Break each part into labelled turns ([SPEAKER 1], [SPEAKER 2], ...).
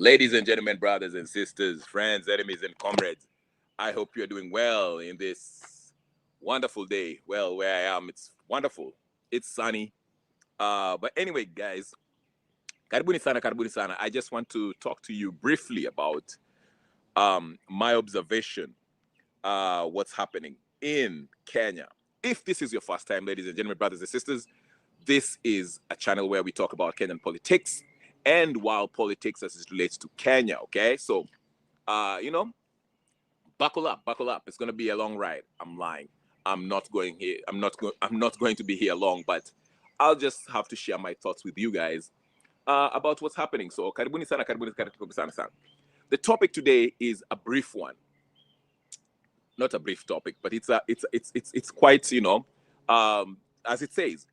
[SPEAKER 1] Ladies and gentlemen, brothers and sisters, friends, enemies, and comrades, I hope you're doing well in this wonderful day. Well, where I am, it's wonderful. It's sunny. But anyway, guys, karibuni sana, karibuni sana. I just want to talk to you briefly about my observation, what's happening in Kenya. If this is your first time, ladies and gentlemen, brothers and sisters, this is a channel where we talk about Kenyan politics and wild politics as it relates to Kenya. Okay, so buckle up, buckle up. It's gonna be a long ride. I'm lying. I'm not going here. I'm not going to be here long, but I'll just have to share my thoughts with you guys about what's happening. So karibuni sana, karibuni sana sana. The topic today is a brief one. Not a brief topic, but it's quite as it says,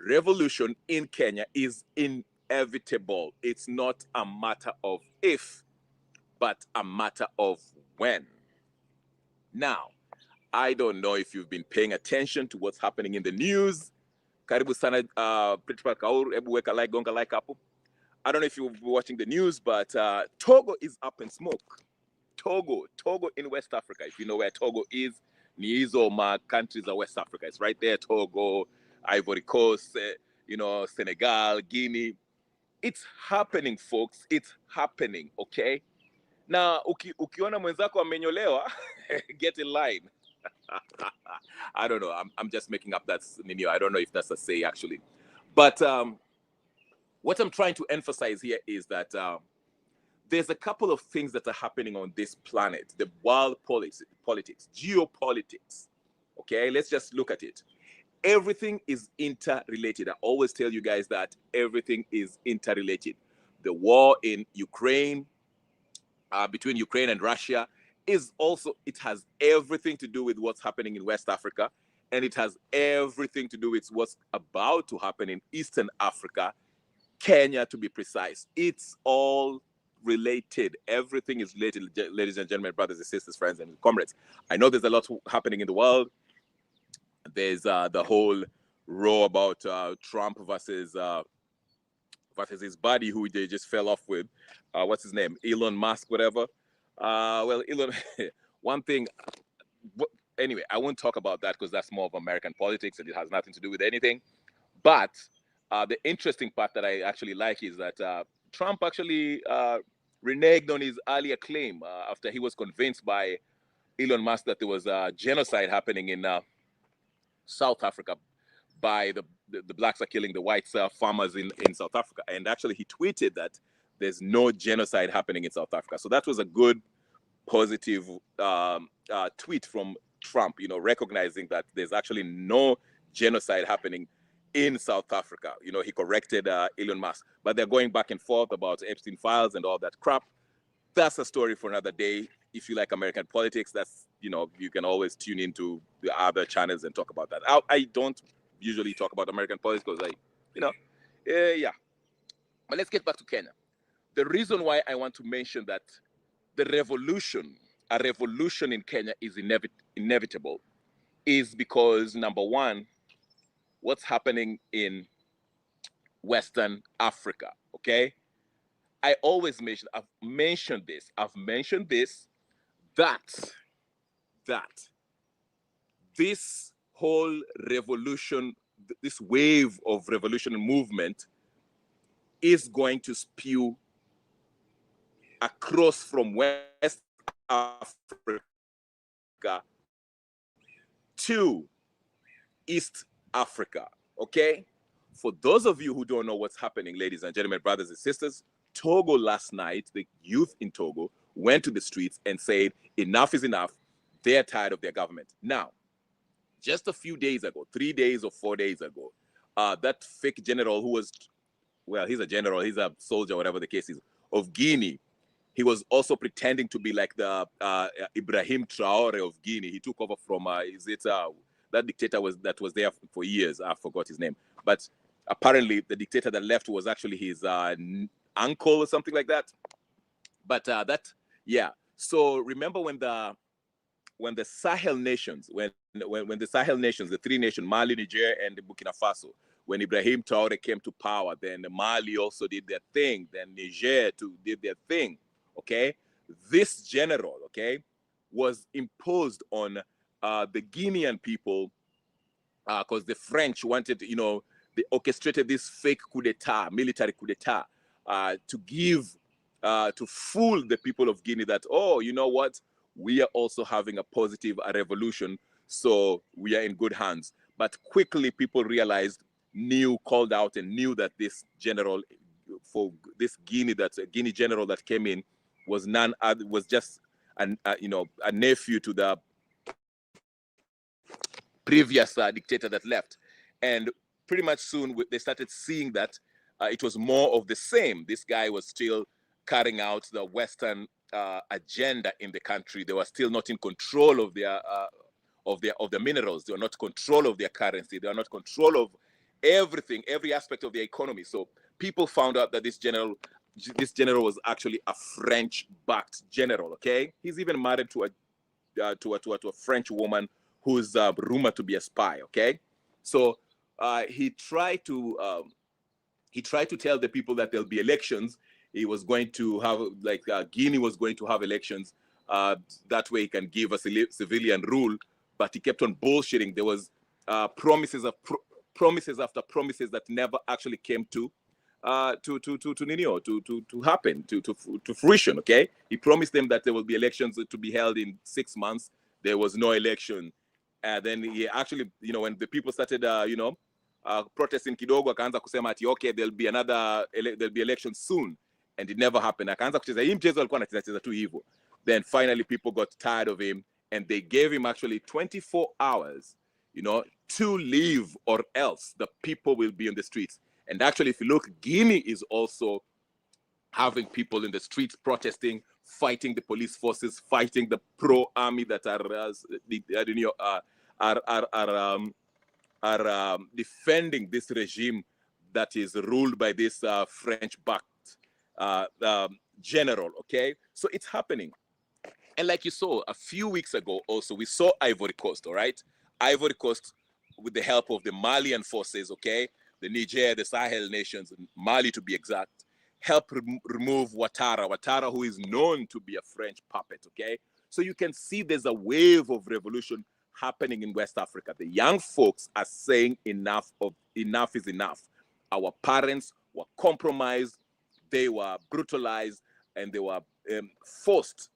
[SPEAKER 1] revolution in Kenya is inevitable. It's not a matter of if, but a matter of when. Now, I don't know if you've been paying attention to what's happening in the news. Karibu sana, Principal Kaur, ebu weka like, gonga like hapo. I don't know if you've been watching the news, but Togo is up in smoke. Togo in West Africa. If you know where Togo is, ni hizo ma countries of West Africa. It's right there, Togo, Ivory Coast, Senegal, Guinea. It's happening, folks. It's happening, okay? Now, ukiona mwenzako amenyolewa, get in line. I don't know. I'm just making up that. I don't know if that's a say, actually. But what I'm trying to emphasize here is that there's a couple of things that are happening on this planet, the world politics, geopolitics. Okay, let's just look at it. Everything is interrelated. I always tell you guys that everything is interrelated. The war in Ukraine, between Ukraine and Russia, it has everything to do with what's happening in West Africa, and it has everything to do with what's about to happen in Eastern Africa, Kenya to be precise. It's all related. Everything is related, ladies and gentlemen, brothers and sisters, friends and comrades. I know there's a lot happening in the world. There's the whole row about Trump versus his buddy who they just fell off with. What's his name? Elon Musk, whatever. Well, Elon, one thing, anyway, I won't talk about that because that's more of American politics and it has nothing to do with anything. But the interesting part that I actually like is that Trump actually reneged on his earlier claim after he was convinced by Elon Musk that there was a genocide happening in South Africa by the blacks are killing the white farmers in South Africa. And actually he tweeted that there's no genocide happening in South Africa. So that was a good, positive tweet from Trump, recognizing that there's actually no genocide happening in South Africa. He corrected Elon Musk, but they're going back and forth about Epstein files and all that crap. That's a story for another day. If you like American politics, that's, you can always tune into the other channels and talk about that. I don't usually talk about American politics because yeah. But let's get back to Kenya. The reason why I want to mention that a revolution in Kenya is inevitable is because, number one, what's happening in Western Africa, okay? I've mentioned this, that this whole revolution, this wave of revolution movement is going to spew across from West Africa to East Africa, okay? For those of you who don't know what's happening, ladies and gentlemen, brothers and sisters, Togo last night, the youth in Togo went to the streets and said, enough is enough. They're tired of their government. Now, just a few days ago, 3 days or 4 days ago, that fake general who was, well, he's a general, he's a soldier, whatever the case is, of Guinea, he was also pretending to be like the Ibrahim Traore of Guinea. He took over from, that dictator that was there for years. I forgot his name. But apparently the dictator that left was actually his uncle or something like that. But yeah. So remember when the Sahel nations, when the Sahel nations, the three nations, Mali, Niger, and Burkina Faso, when Ibrahim Traore came to power, then Mali also did their thing, then Niger too did their thing, okay? This general, okay, was imposed on the Guinean people because the French wanted, you know, they orchestrated this fake coup d'etat, military coup d'etat, to give, to fool the people of Guinea that, oh, you know what, we are also having a positive revolution, so we are in good hands. But quickly people realized, called out and knew that this general, for this Guinea, that Guinea general that came in was none other, was just you know, a nephew to the previous dictator that left. And pretty much soon they started seeing that it was more of the same. This guy was still carrying out the Western agenda in the country. They were still not in control of their minerals. They were not in control of their currency. They were not in control of everything, every aspect of their economy. So people found out that this general was actually a French-backed general. Okay, he's even married to a French woman who's rumored to be a spy. Okay, so he tried to tell the people that there'll be elections. He was going to have, like, Guinea was going to have elections. That way he can give a civilian rule. But he kept on bullshitting. There was promises after promises that never actually came to happen, to fruition. Okay, he promised them that there will be elections to be held in 6 months. There was no election. Then he actually, you know, when the people started, protesting kidogo, akaanza kusema ati okay, there'll be elections soon, and it never happened. Akaanza kucheza hii mchezo, alikuwa anacheza tu hivyo. Then finally people got tired of him, and they gave him actually 24 hours, you know, to leave, or else the people will be on the streets. And actually, if you look, Guinea is also having people in the streets protesting, fighting the police forces, fighting the pro-army that are defending this regime that is ruled by this French-backed general. Okay, so it's happening. And like you saw a few weeks ago, also we saw Ivory Coast. All right, Ivory Coast, with the help of the Malian forces, okay, the Niger, the Sahel nations, Mali to be exact, help remove Ouattara, who is known to be a French puppet, okay? So you can see there's a wave of revolution happening in West Africa. The young folks are saying enough is enough. Our parents were compromised, they were brutalized, and they were forced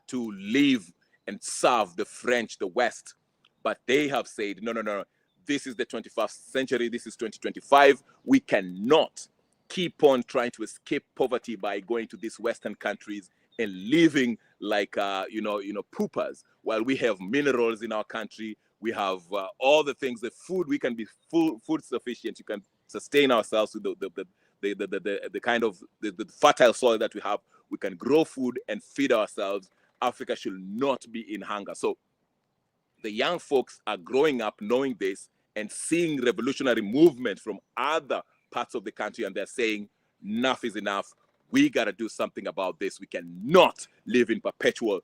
[SPEAKER 1] to live and serve the French, the West. But they have said, no, this is the 21st century, this is 2025. We cannot keep on trying to escape poverty by going to these Western countries and living like, poopers. While we have minerals in our country, we have all the things, the food, we can be food sufficient. You can sustain ourselves with the kind of the fertile soil that we have. We can grow food and feed ourselves. Africa should not be in hunger. So the young folks are growing up knowing this and seeing revolutionary movement from other parts of the country, and they're saying enough is enough. We got to do something about this. We cannot live in perpetual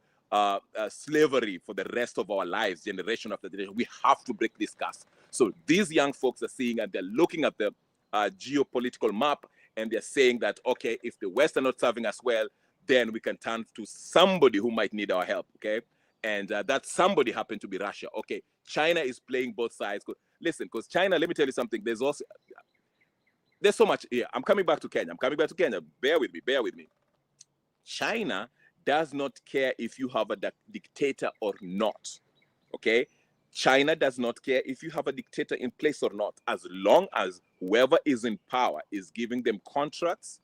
[SPEAKER 1] slavery for the rest of our lives, generation after generation. We have to break this curse. So these young folks are seeing, and they're looking at the geopolitical map, and they're saying that, okay, if the West are not serving us well, then we can turn to somebody who might need our help, okay? And that somebody happened to be Russia. Okay, China is playing both sides. Listen, because China, let me tell you something, there's so much here. I'm coming back to Kenya. Bear with me. China does not care if you have a dictator or not, okay? China does not care if you have a dictator in place or not, as long as whoever is in power is giving them contracts,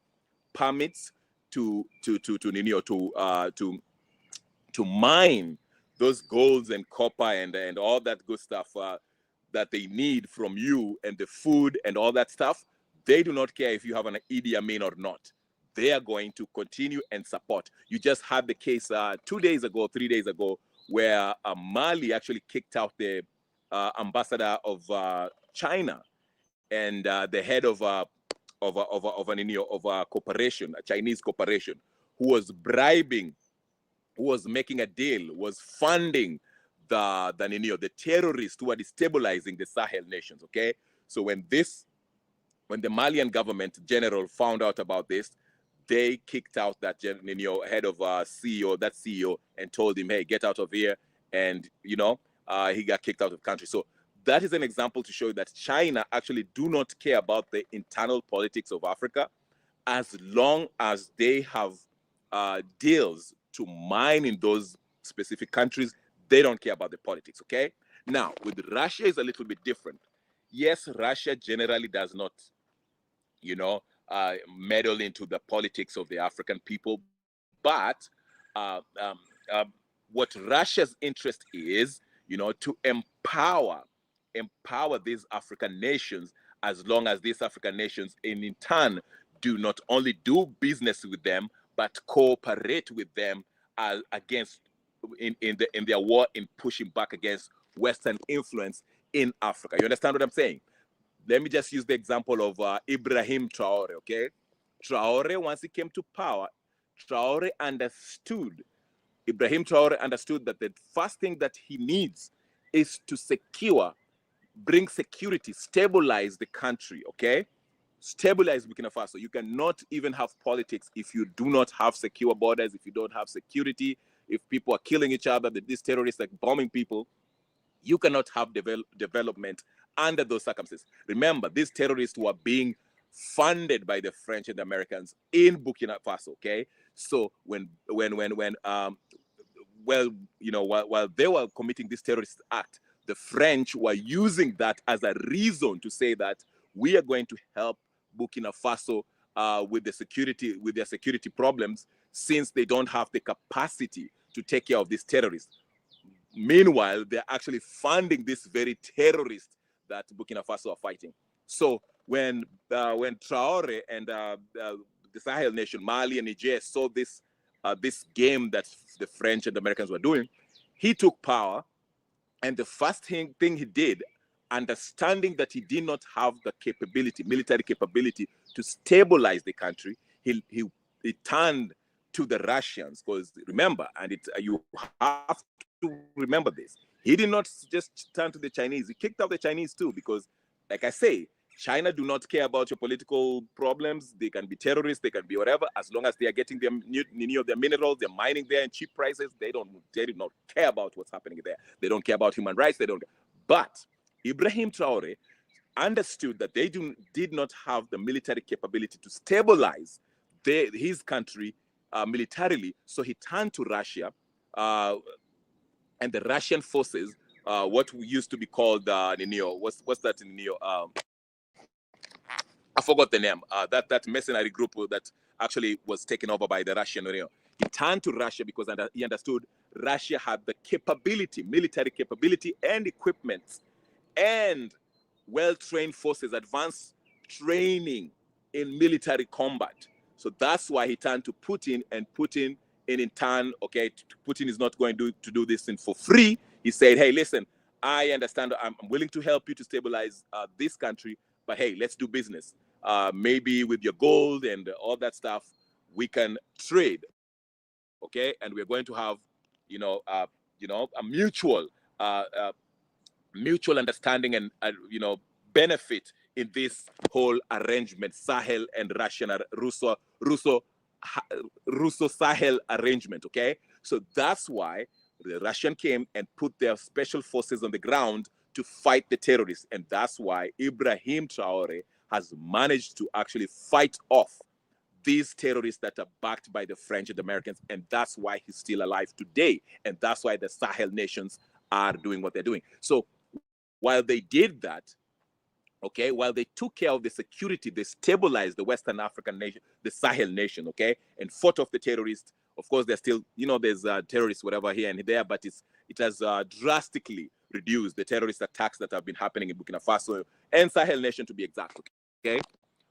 [SPEAKER 1] permits to mine those golds and copper and all that good stuff that they need from you, and the food and all that stuff. They do not care if you have an Idi Amin or not. They are going to continue and support. You just had the case 3 days ago, where Mali actually kicked out the ambassador of China and the head of a corporation, a Chinese corporation, who was bribing, who was making a deal, was funding the terrorists who are destabilizing the Sahel nations, okay? So when the Malian government general found out about this, they kicked out that head of CEO, and told him, hey, get out of here. And, he got kicked out of the country. So that is an example to show that China actually do not care about the internal politics of Africa, as long as they have deals to mine in those specific countries. They don't care about the politics, okay? Now, with Russia is a little bit different. Yes, Russia generally does not, meddle into the politics of the African people, but what Russia's interest is, to empower these African nations, as long as these African nations in turn do not only do business with them, but cooperate with them against in their war in pushing back against Western influence in Africa. You understand what I'm saying? Let me just use the example of Ibrahim Traore, okay? Traore, once he came to power, Ibrahim Traore understood that the first thing that he needs is to bring security, stabilize the country, okay? Stabilize Burkina Faso. You cannot even have politics if you do not have secure borders, if you don't have security, if people are killing each other, these terrorists are bombing people. You cannot have development under those circumstances. Remember, these terrorists were being funded by the French and the Americans in Burkina Faso, okay? So while they were committing this terrorist act, the French were using that as a reason to say that we are going to help Burkina Faso with their security problems, since they don't have the capacity to take care of these terrorists. Meanwhile, they're actually funding this very terrorist that Burkina Faso are fighting. So when Traore and the Sahel nation, Mali and Niger, saw this game that the French and the Americans were doing, he took power, and the first thing he did, understanding that he did not have the military capability to stabilize the country, he turned to the Russians. Because remember, and you have to remember this, he did not just turn to the Chinese. He kicked out the Chinese too, because, like I say, China do not care about your political problems. They can be terrorists, they can be whatever, as long as they are getting their minerals, they're mining there in cheap prices. They do not care about what's happening there. They don't care about human rights. But Ibrahim Traore understood that they did not have the military capability to stabilize his country militarily. So he turned to Russia, and the Russian forces, what used to be called what's that in Neo? I forgot the name. That mercenary group that actually was taken over by the Russian. He turned to Russia because he understood Russia had the capability, military capability and equipment, and well-trained forces, advanced training in military combat. So that's why he turned to Putin, and Putin, in turn, okay, Putin is not going to do this thing for free. He said, hey, listen, I understand, I'm willing to help you to stabilize this country, but hey, let's do business. Maybe with your gold and all that stuff, we can trade, okay? And we're going to have, a mutual understanding and benefit in this whole arrangement, Sahel and Russo-Sahel arrangement, okay? So that's why the Russian came and put their special forces on the ground to fight the terrorists. And that's why Ibrahim Traore has managed to actually fight off these terrorists that are backed by the French and the Americans. And that's why he's still alive today. And that's why the Sahel nations are doing what they're doing. So while they did that, okay, while they took care of the security, they stabilized the Western African nation, the Sahel nation, okay, and fought off the terrorists. Of course, there's still, there's terrorists, whatever, here and there, but it has drastically reduced the terrorist attacks that have been happening in Burkina Faso and Sahel nation, to be exact, okay?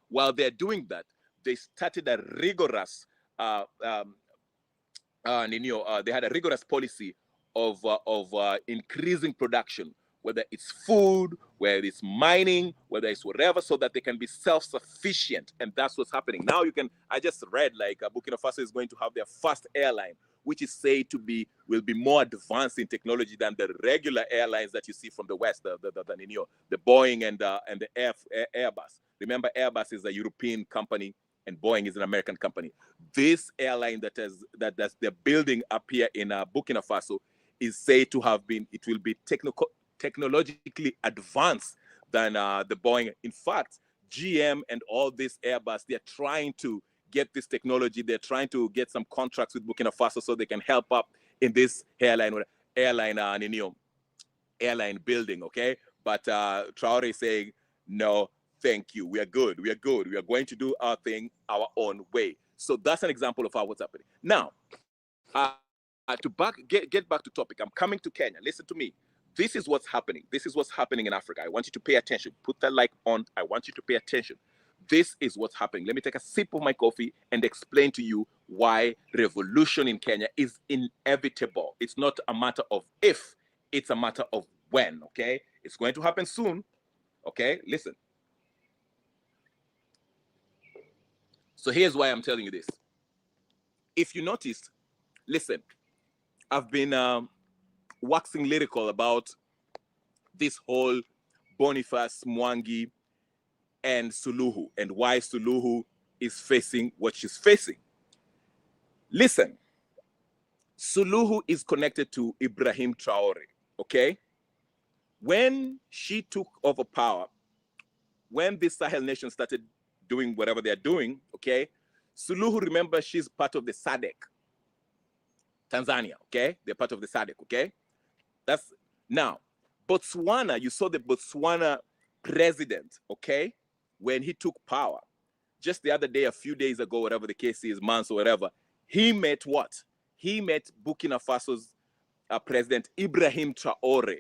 [SPEAKER 1] While they're doing that, they started a rigorous, they had a rigorous policy of increasing production, whether it's food, whether it's mining, whether it's whatever, so that they can be self-sufficient. And that's what's happening. Now I just read, Burkina Faso is going to have their first airline, which is said to be will be more advanced in technology than the regular airlines that you see from the West, the Boeing and the Airbus. Remember, Airbus is a European company and Boeing is an American company. This airline that they're building up here in Burkina Faso is said to have been, it will be technologically advanced than the Boeing. In fact, GM and all this Airbus, they're trying to get this technology. They're trying to get some contracts with Burkina Faso so they can help up in this airline building, okay? But Traore is saying, no, thank you. We are good. We are good. We are going to do our thing our own way. So that's an example of what's happening. Now, get back to topic. I'm coming to Kenya. Listen to me. This is what's happening. This is what's happening in Africa. I want you to pay attention. Put that like on. I want you to pay attention. This is what's happening. Let me take a sip of my coffee and explain to you why revolution in Kenya is inevitable. It's not a matter of if, it's a matter of when, okay? It's going to happen soon, okay? Listen. So here's why I'm telling you this. If you noticed, listen, I've been waxing lyrical about this whole Boniface Mwangi and Suluhu and why Suluhu is facing what she's facing. Listen, Suluhu is connected to Ibrahim Traore, okay? When she took over power, when the Sahel nation started doing whatever they're doing, okay? Suluhu, remember, she's part of the SADC, Tanzania, okay? They're part of the SADC, okay? That's now, Botswana, you saw the Botswana president, okay? When he took power, just the other day, a few days ago, whatever the case is, months or whatever, he met what? He met Burkina Faso's president, Ibrahim Traore,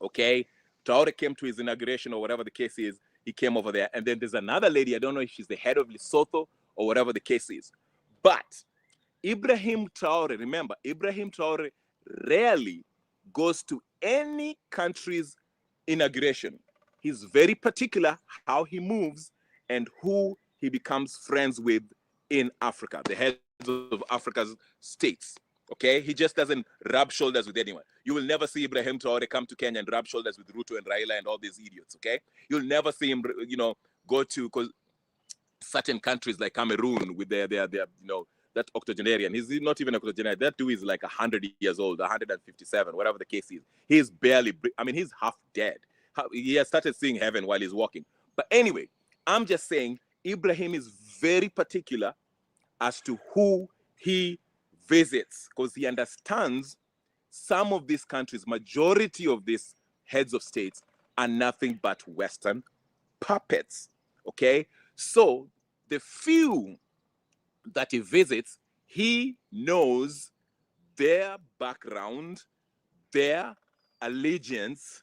[SPEAKER 1] okay? Traore came to his inauguration or whatever the case is, he came over there. And then there's another lady, I don't know if she's the head of Lesotho or whatever the case is. But Ibrahim Traore, remember, Ibrahim Traore rarely goes to any country's inauguration. He's very particular how he moves and who he becomes friends with in Africa, the heads of Africa's states. Okay, he just doesn't rub shoulders with anyone. You will never see Ibrahim Traore come to Kenya and rub shoulders with Ruto and Raila and all these idiots. Okay, you'll never see him, go to certain countries like Cameroon with their that octogenarian. He's not even octogenarian. That dude is like 100 years old, 157, whatever the case is. He's barely, he's half dead. He has started seeing heaven while he's walking. But anyway, I'm just saying Ibrahim is very particular as to who he visits, because he understands some of these countries, majority of these heads of states are nothing but Western puppets, okay? So the few that he visits, he knows their background, their allegiance,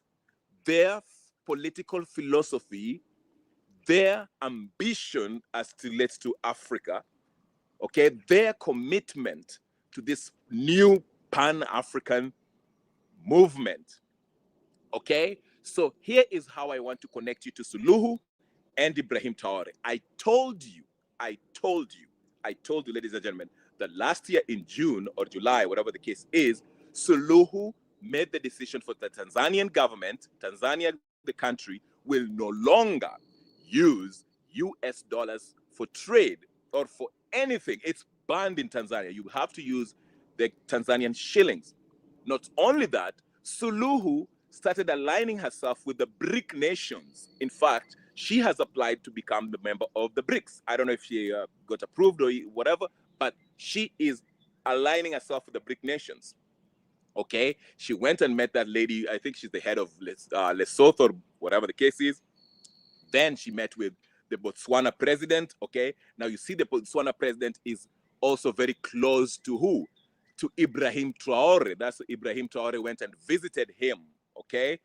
[SPEAKER 1] their political philosophy, their ambition as it relates to Africa, okay? Their commitment to this new Pan-African movement, okay? So here is how I want to connect you to Suluhu and Ibrahim Traore. I told you, ladies and gentlemen, that last year in June or July, whatever the case is, Suluhu made the decision for the Tanzanian government, Tanzania, the country, will no longer use US dollars for trade or for anything. It's banned in Tanzania. You have to use the Tanzanian shillings. Not only that, Suluhu started aligning herself with the BRIC nations. In fact, she has applied to become the member of the BRICS. I don't know if she got approved or whatever, but she is aligning herself with the BRIC nations. Okay, she went and met that lady. I think she's the head of Lesotho or whatever the case is. Then she met with the Botswana president. Okay, now you see the Botswana president is also very close to who? To Ibrahim Traore. That's Ibrahim Traore went and visited him. Okay,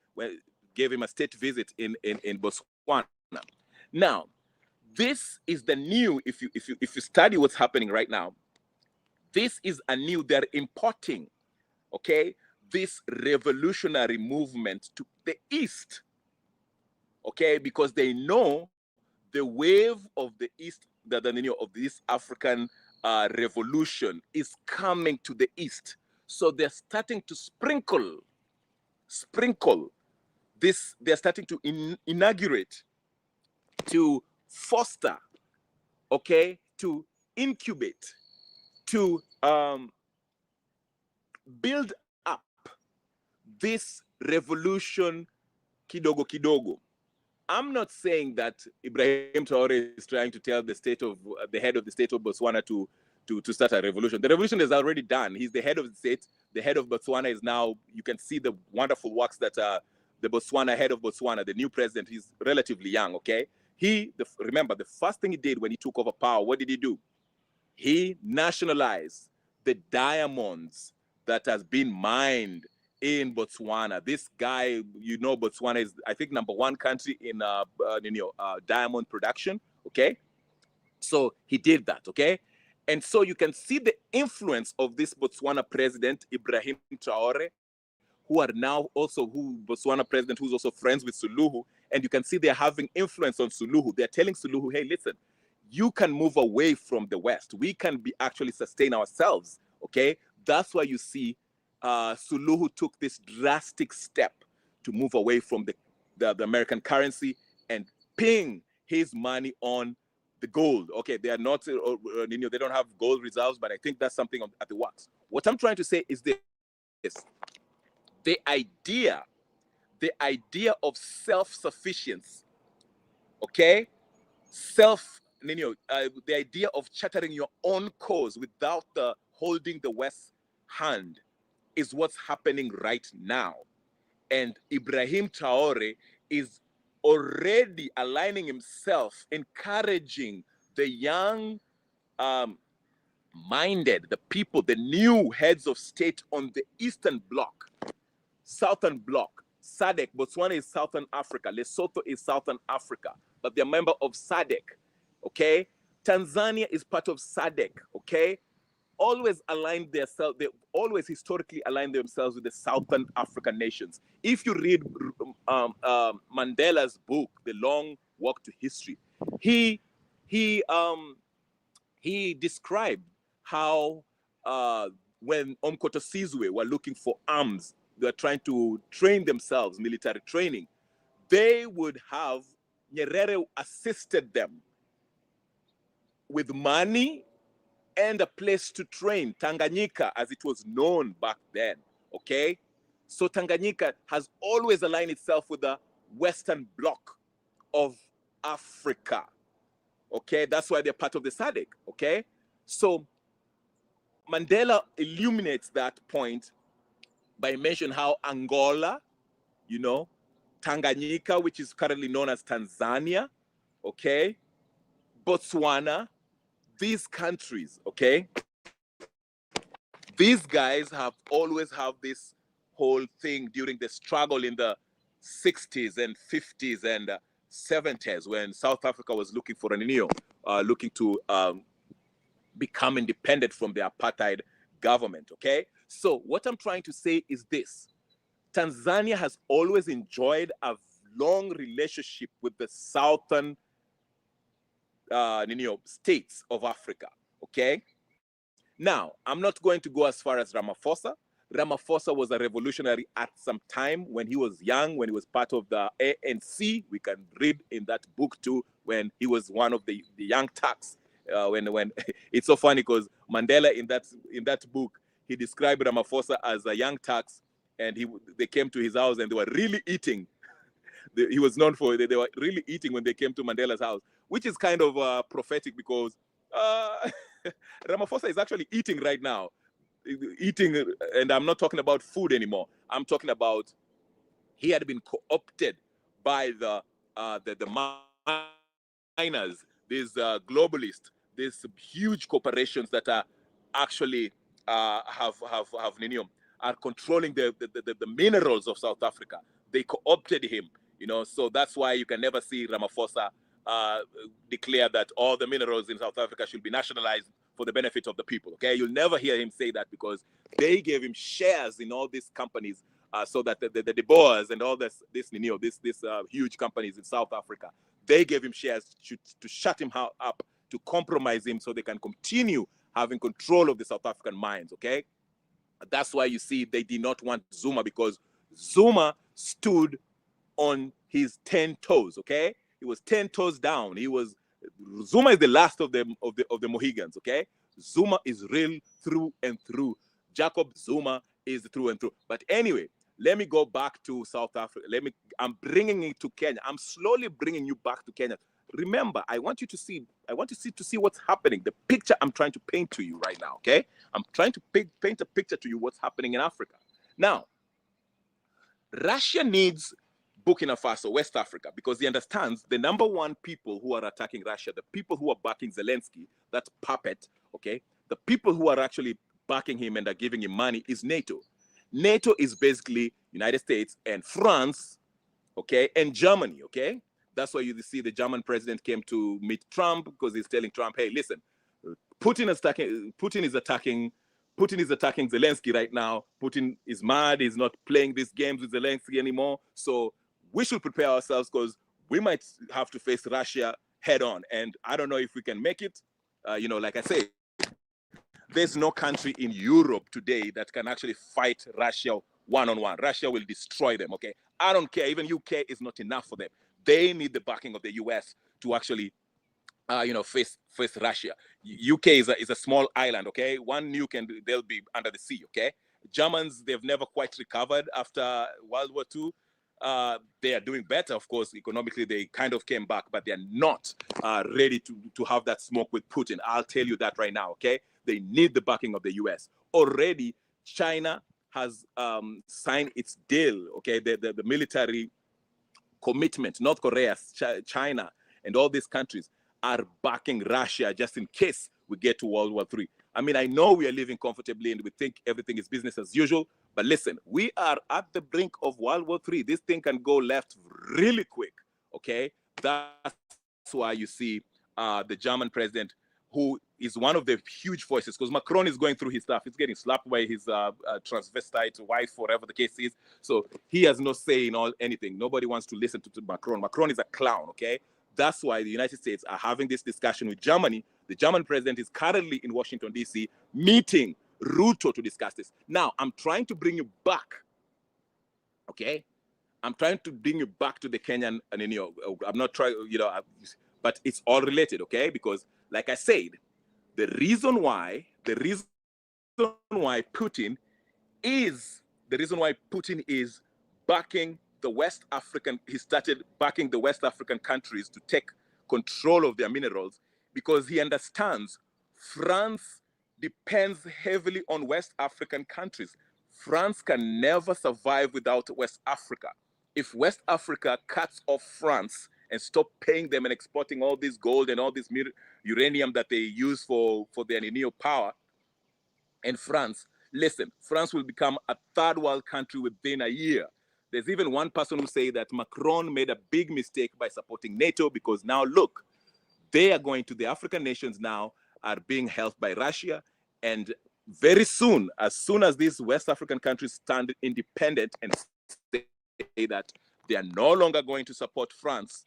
[SPEAKER 1] gave him a state visit in Botswana. Now, this is the new. If you study what's happening right now, this is a new. They're importing, okay, this revolutionary movement to the East, okay, because they know the wave of the East, of this African revolution is coming to the east. So they're starting to sprinkle this. They're starting to inaugurate, to foster, okay, to incubate, to build up this revolution kidogo kidogo. I'm not saying that Ibrahim Traore is trying to tell the head of the state of Botswana to start a revolution. The revolution is already done. He's the head of the state. The head of Botswana is now, you can see the wonderful works that the head of Botswana, the new president, he's relatively young, okay? Remember, the first thing he did when he took over power, what did he do? He nationalized the diamonds that has been mined in Botswana. This guy, Botswana is, I think, #1 country in diamond production, okay? So he did that, okay? And so you can see the influence of this Botswana president, Ibrahim Traore, Botswana president who's also friends with Suluhu, and you can see they're having influence on Suluhu. They're telling Suluhu, hey, listen, you can move away from the West. We can actually sustain ourselves, okay? That's why you see Suluhu took this drastic step to move away from the American currency and ping his money on the gold. Okay, they are not, they don't have gold reserves, but I think that's something at the works. What I'm trying to say is this: the idea of self-sufficiency, okay, the idea of chartering your own cause without holding the West's hand is what's happening right now. And Ibrahim Traore is already aligning himself, encouraging the young minded, the people, the new heads of state on the Eastern Bloc, Southern Bloc. SADC, Botswana is Southern Africa, Lesotho is Southern Africa, but they're a member of SADC, okay? Tanzania is part of SADC, okay? Always they always historically aligned themselves with the Southern African nations. If you read Mandela's book, The Long Walk to History, he described how when Umkhonto Sizwe were looking for arms, they were trying to train themselves, military training, they would have Nyerere assisted them with money and a place to train, Tanganyika, as it was known back then, okay? So Tanganyika has always aligned itself with the Western Bloc of Africa, okay? That's why they're part of the SADC, okay? So Mandela illuminates that point by mentioning how Angola, Tanganyika, which is currently known as Tanzania, okay? Botswana, these countries, okay? These guys have always have this whole thing during the struggle in the 60s and 50s and 70s when South Africa was looking for looking to become independent from the apartheid government, okay? So what I'm trying to say is this: Tanzania has always enjoyed a long relationship with the southern states of Africa, okay? Now, I'm not going to go as far as Ramaphosa. Ramaphosa was a revolutionary at some time when he was young, when he was part of the ANC. We can read in that book too, when he was one of the young Turks. When it's so funny because Mandela in that book, he described Ramaphosa as a young Turks, and they came to his house and they were really eating. He was known for they were really eating when they came to Mandela's house, which is kind of prophetic because Ramaphosa is actually eating right now. Eating, and I'm not talking about food anymore. I'm talking about he had been co-opted by the miners, these globalists, these huge corporations that are actually are controlling the minerals of South Africa. They co-opted him, so that's why you can never see Ramaphosa declare that all the minerals in South Africa should be nationalized for the benefit of the people, okay? You'll never hear him say that because they gave him shares in all these companies so that the Boers and all this huge companies in South Africa, they gave him shares to shut him up, to compromise him so they can continue having control of the South African mines, okay? That's why you see they did not want Zuma, because Zuma stood on his 10 toes, okay? He was 10 toes down. Zuma is the last of the Mohegans, okay? Zuma is real through and through. Jacob Zuma is through and through. But anyway, let me go back to South Africa. I'm bringing it to Kenya. I'm slowly bringing you back to Kenya. Remember, I want you to see what's happening. The picture I'm trying to paint to you right now, okay? I'm trying to paint a picture to you what's happening in Africa. Now, Russia needs Burkina Faso, West Africa, because he understands the number one people who are attacking Russia, the people who are backing Zelensky, that puppet, okay? The people who are actually backing him and are giving him money is NATO. NATO is basically United States and France, okay, and Germany, okay? That's why you see the German president came to meet Trump, because he's telling Trump, hey, listen, Putin is attacking Zelensky right now. Putin is mad. He's not playing these games with Zelensky anymore. So we should prepare ourselves, because we might have to face Russia head on. And I don't know if we can make it. Like I say, there's no country in Europe today that can actually fight Russia one-on-one. Russia will destroy them, okay? I don't care. Even UK is not enough for them. They need the backing of the US to actually, face Russia. UK is a small island, okay? One nuke and they'll be under the sea, okay? Germans, they've never quite recovered after World War II. They are doing better, of course, economically. They kind of came back, but they're not ready to have that smoke with Putin. I'll tell you that right now, okay? They need the backing of the US. Already, China has signed its deal, okay? The military commitment. North Korea, China, and all these countries are backing Russia just in case we get to World War III. I mean, I know we are living comfortably and we think everything is business as usual, but listen, we are at the brink of World War III. This thing can go left really quick, okay? That's why you see the German president, who is one of the huge voices, because Macron is going through his stuff. He's getting slapped by his transvestite wife, whatever the case is. So he has no say in anything. Nobody wants to listen to Macron. Macron is a clown, okay? That's why the United States are having this discussion with Germany. The German president is currently in Washington, D.C., meeting Ruto to discuss this. Now, I'm trying to bring you back, okay? I'm trying to bring you back to the Kenyan, and I'm not trying, but it's all related, okay? Because, like I said, the reason why Putin is backing the West African, he started backing the West African countries to take control of their minerals, because he understands France depends heavily on West African countries. France can never survive without West Africa. If West Africa cuts off France and stop paying them and exporting all this gold and all this uranium that they use for their power, and France will become a third world country within a year. There's even one person who say that Macron made a big mistake by supporting NATO, because now look, they are going to the African nations now are being helped by Russia. And very soon as these West African countries stand independent and say that they are no longer going to support France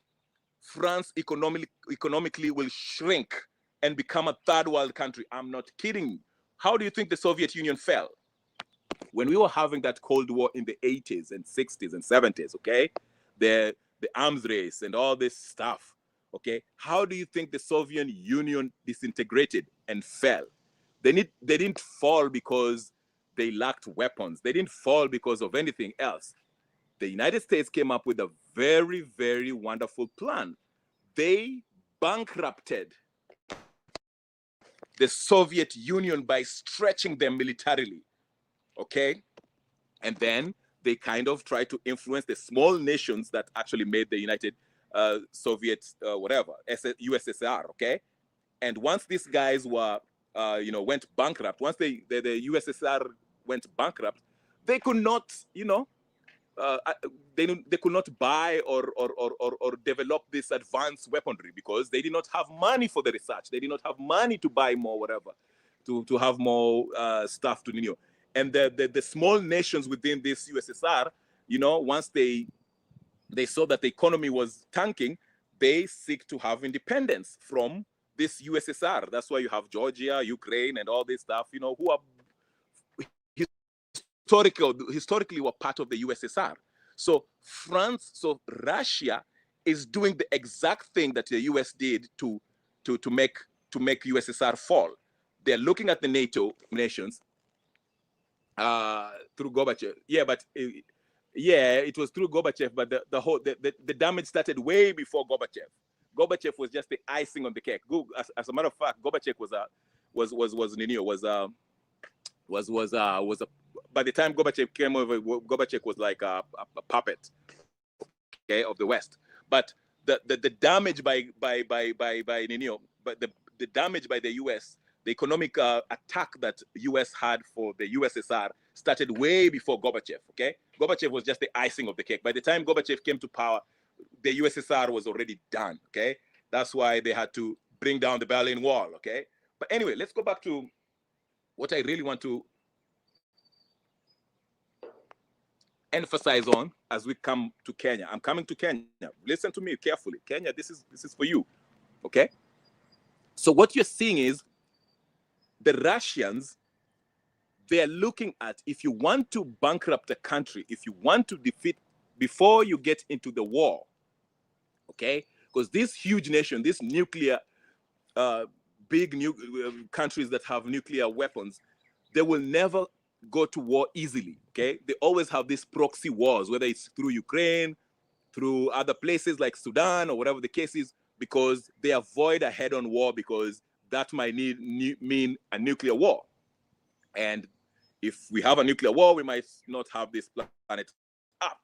[SPEAKER 1] economically will shrink and become a third world country. I'm not kidding you. How do you think the Soviet Union fell? When we were having that Cold War in the 80s and 60s and 70s, okay? The arms race and all this stuff, okay? How do you think the Soviet Union disintegrated and fell? They didn't fall because they lacked weapons. They didn't fall because of anything else. The United States came up with a very, very wonderful plan. They bankrupted the Soviet Union by stretching them militarily, okay? And then they kind of tried to influence the small nations that actually made the United Soviet, USSR, okay? And once these guys were, went bankrupt, once the USSR went bankrupt, they could not, they could not buy or develop this advanced weaponry, because they did not have money for the research. They did not have money to buy more whatever, to have more stuff to renew. And the small nations within this USSR, once they saw that the economy was tanking, they seek to have independence from this USSR. That's why you have Georgia, Ukraine, and all this stuff, who are historically were part of the USSR. So Russia is doing the exact thing that the US did to make USSR fall. They're looking at the NATO nations through Gorbachev. Yeah, but it was through Gorbachev, but the damage started way before Gorbachev. Gorbachev was just the icing on the cake. As a matter of fact, Gorbachev by the time Gorbachev came over, Gorbachev was like a puppet, okay, of the West. But the damage by the damage by the US, the economic attack that US had for the USSR started way before Gorbachev. Okay, Gorbachev was just the icing of the cake. By the time Gorbachev came to power, the USSR was already done. Okay, that's why they had to bring down the Berlin Wall. Okay, but anyway, let's go back to what I really want to emphasize on as we come to Kenya. I'm coming to Kenya. Listen to me carefully. Kenya, this is for you. Okay? So what you're seeing is the Russians, they're looking at, if you want to bankrupt a country, if you want to defeat before you get into the war, okay? Because this huge nation, this nuclear, countries that have nuclear weapons, they will never go to war easily, okay? They always have these proxy wars, whether it's through Ukraine, through other places like Sudan or whatever the case is, because they avoid a head-on war because that might mean a nuclear war. And if we have a nuclear war, we might not have this planet up,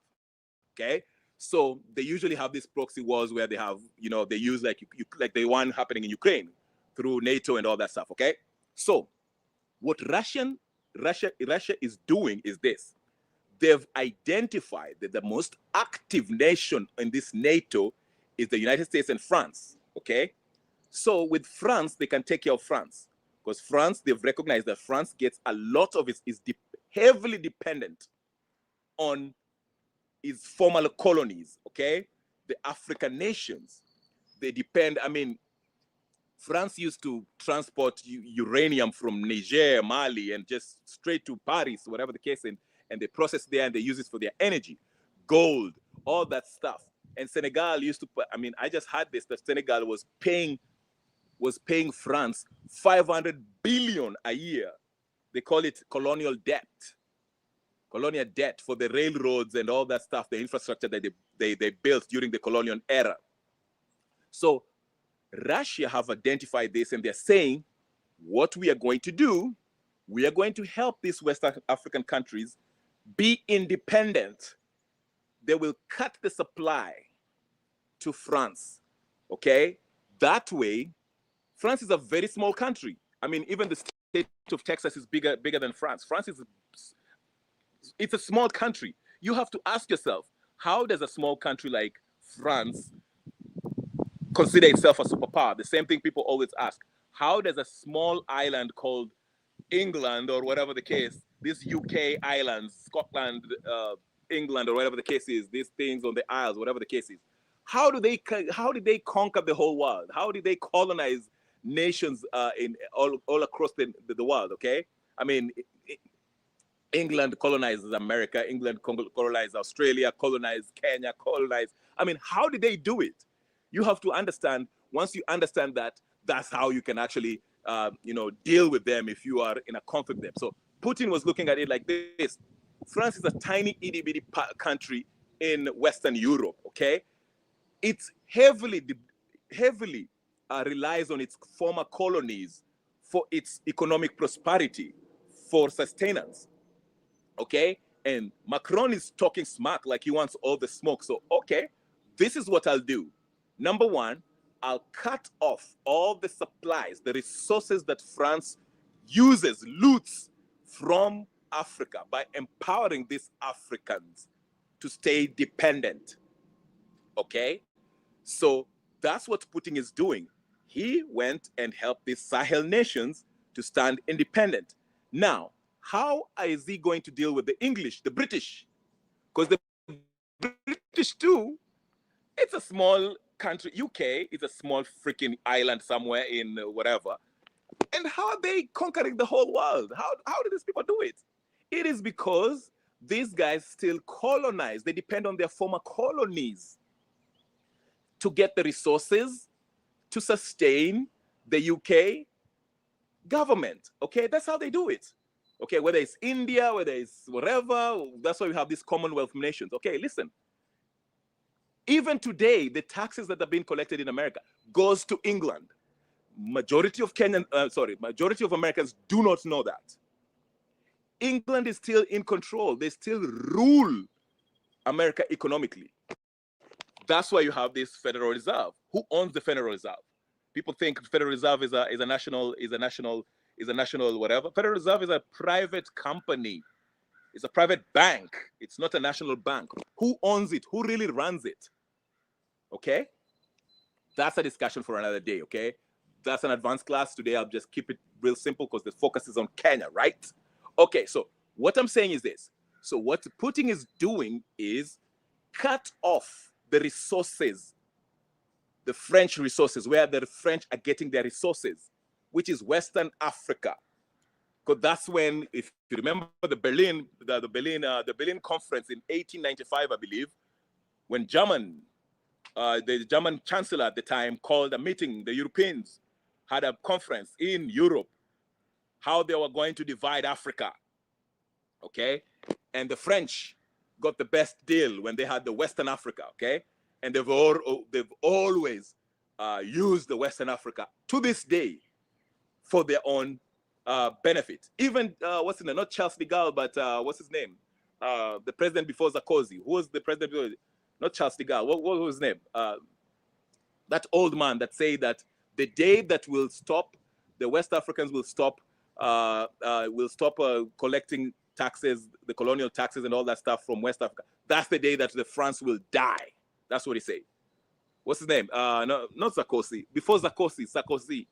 [SPEAKER 1] okay? So they usually have these proxy wars where they have, they use like the one happening in Ukraine through NATO and all that stuff, okay? So what Russia is doing is this. They've identified that the most active nation in this NATO is the United States and France, okay? So with France, they can take care of France, because France, they've recognized that France gets a lot of it, is heavily dependent on its former colonies, okay? The African nations, they depend, France used to transport uranium from Niger, Mali, and just straight to Paris, whatever the case, and they process there and they use it for their energy, gold, all that stuff. And Senegal used to, I just had this, that Senegal was paying France 500 billion a year. They call it colonial debt for the railroads and all that stuff, the infrastructure that they built during the colonial era. So Russia have identified this, and they're saying, what we are going to do, we are going to help these West African countries be independent. They will cut the supply to France, okay? That way, France is a very small country. Even the state of Texas is bigger than France. It's a small country. You have to ask yourself, how does a small country like France consider itself a superpower? The same thing people always ask. How does a small island called England, or whatever the case, these UK islands, Scotland, England, or whatever the case is, these things on the Isles, whatever the case is, how did they conquer the whole world? How did they colonize nations in all across the world? Okay, England colonizes America, England colonized Australia, colonized Kenya, colonized. How did they do it? You have to understand. Once you understand that, that's how you can actually, deal with them if you are in a conflict with them. So Putin was looking at it like this. France is a tiny, itty-bitty country in Western Europe, okay? It's heavily relies on its former colonies for its economic prosperity, for sustenance, okay? And Macron is talking smack like he wants all the smoke. So, okay, this is what I'll do. Number one, I'll cut off all the supplies, the resources that France loots from Africa by empowering these Africans to stay dependent, okay? So that's what Putin is doing. He went and helped these Sahel nations to stand independent. Now, how is he going to deal with the English, the British? Because the British too, it's a small country, UK, is a small freaking island somewhere in whatever. And how are they conquering the whole world? How do these people do it? It is because these guys still colonize. They depend on their former colonies to get the resources to sustain the UK government. Okay, that's how they do it. Okay, whether it's India, whether it's whatever, that's why we have these Commonwealth nations. Okay, listen. Even today, the taxes that are being collected in America goes to England. Majority of majority of Americans do not know that. England is still in control. They still rule America economically. That's why you have this Federal Reserve. Who owns the Federal Reserve? People think Federal Reserve is a national whatever. Federal Reserve is a private company. It's a private bank. It's not a national bank. Who owns it? Who really runs it? Okay? That's a discussion for another day, okay? That's an advanced class. Today, I'll just keep it real simple because the focus is on Kenya, right? Okay, so what I'm saying is this. So what Putin is doing is cut off the resources, the French resources, where the French are getting their resources, which is Western Africa. Because that's when, if you remember the Berlin conference in 1895, I believe, when the German chancellor at the time called a meeting, the Europeans had a conference in Europe, how they were going to divide Africa, okay? And the French got the best deal when they had the Western Africa, okay? And they've always used the Western Africa to this day for their own benefit. Even, what's his name? Not Charles de Gaulle, but what's his name? The president before Sarkozy. Who was the president before? Not Charles de Gaulle. What was his name? That old man that said that the day that will stop, the West Africans will stop collecting taxes, the colonial taxes and all that stuff from West Africa. That's the day that the France will die. That's what he said. What's his name? No, not Sarkozy. Before Sarkozy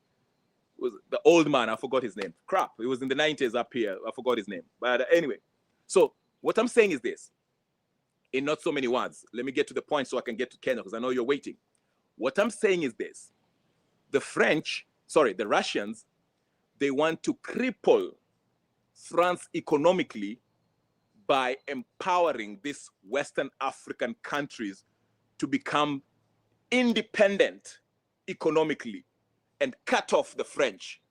[SPEAKER 1] was the old man. I forgot his name. Crap. It was in the 90s up here. I forgot his name. But anyway, so what I'm saying is this. In not so many words, let me get to the point so I can get to Kenya because I know you're waiting. What I'm saying is this. The Russians, they want to cripple France economically by empowering these Western African countries to become independent economically and cut off the French.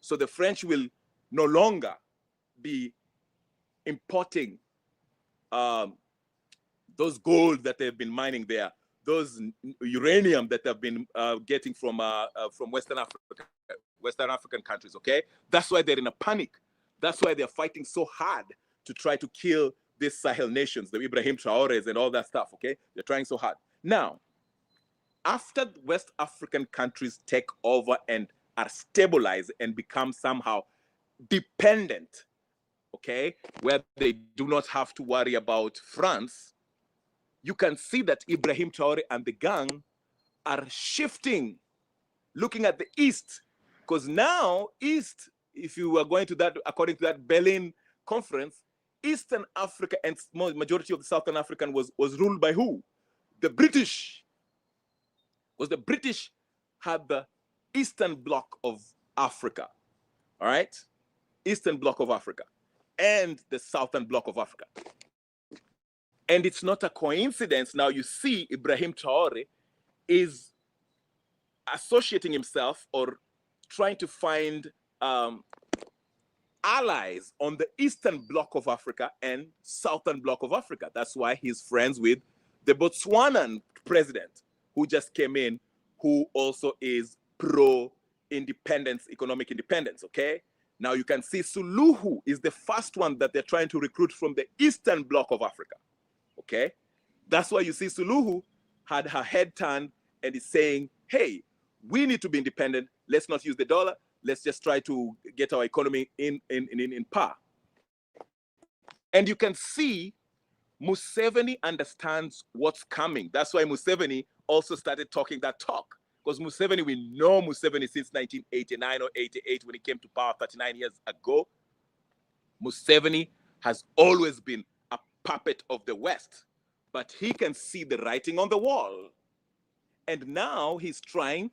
[SPEAKER 1] So the French will no longer be importing those gold that they've been mining there, those uranium that they've been getting from Western African countries, okay? That's why they're in a panic. That's why they're fighting so hard to try to kill these Sahel nations, the Ibrahim Traores and all that stuff, okay? They're trying so hard. Now, after West African countries take over and are stabilized and become somehow dependent, okay, where they do not have to worry about France, you can see that Ibrahim Traore and the gang are shifting, looking at the East, because now East, if you are going to that, according to that Berlin conference, Eastern Africa and majority of the Southern African was ruled by who? The British. Was the British had the Eastern Bloc of Africa, all right? Eastern Bloc of Africa and the Southern Bloc of Africa. And it's not a coincidence. Now you see Ibrahim Traore is associating himself or trying to find allies on the Eastern Bloc of Africa and Southern Bloc of Africa. That's why he's friends with the Botswanan president who just came in, who also is pro-independence, economic independence, okay? Now you can see Suluhu is the first one that they're trying to recruit from the Eastern Bloc of Africa, okay? That's why you see Suluhu had her head turned and is saying, hey, we need to be independent. Let's not use the dollar. Let's just try to get our economy in par. And you can see Museveni understands what's coming. That's why Museveni also started talking that talk. Because Museveni, we know Museveni since 1989 or 88 when he came to power 39 years ago. Museveni has always been a puppet of the West, but he can see the writing on the wall. And now he's trying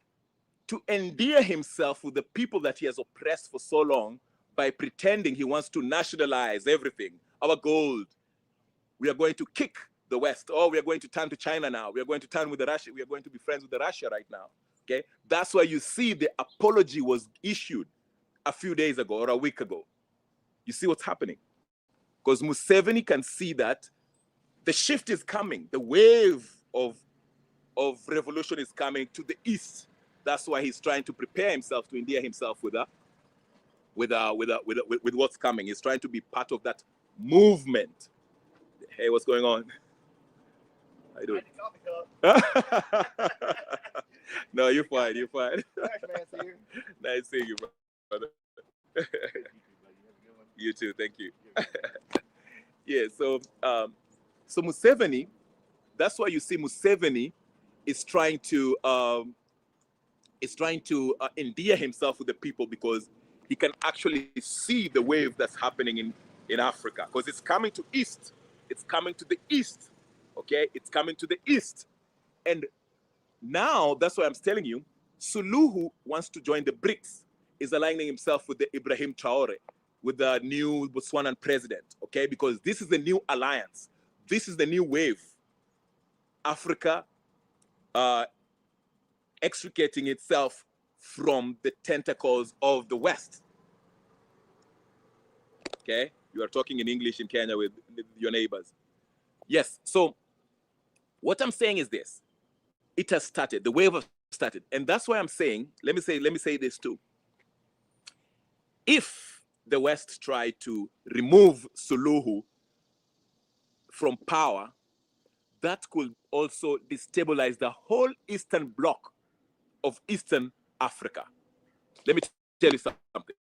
[SPEAKER 1] to endear himself with the people that he has oppressed for so long by pretending he wants to nationalize everything. Our gold, we are going to kick the West. Oh, we are going to turn to China now. We are going to turn with the Russia. We are going to be friends with the Russia right now. Okay, that's why you see the apology was issued a few days ago or a week ago. You see what's happening? Because Museveni can see that the shift is coming. The wave of revolution is coming to the east. That's why he's trying to prepare himself to endear himself with what's coming. He's trying to be part of that movement. Hey, what's going on? How you doing? No, you're fine. You're fine. Nice seeing you, brother. You too. Thank you. Yeah. So Museveni. That's why you see Museveni is trying to endear himself with the people, because he can actually see the wave that's happening in Africa, because it's coming to east. It's coming to the east. Okay, it's coming to the east. And now that's why I'm telling you, Suluhu wants to join the BRICS, is aligning himself with the Ibrahim Traore, with the new Botswanan president, okay? Because this is the new alliance. This is the new wave. Africa extricating itself from the tentacles of the West. Okay? You are talking in English in Kenya with your neighbors. Yes, so what I'm saying is this. It has started, the wave has started. And that's why I'm saying, let me say this too. If the West tried to remove Suluhu from power, that could also destabilize the whole Eastern Bloc of Eastern Africa. Let me tell you something.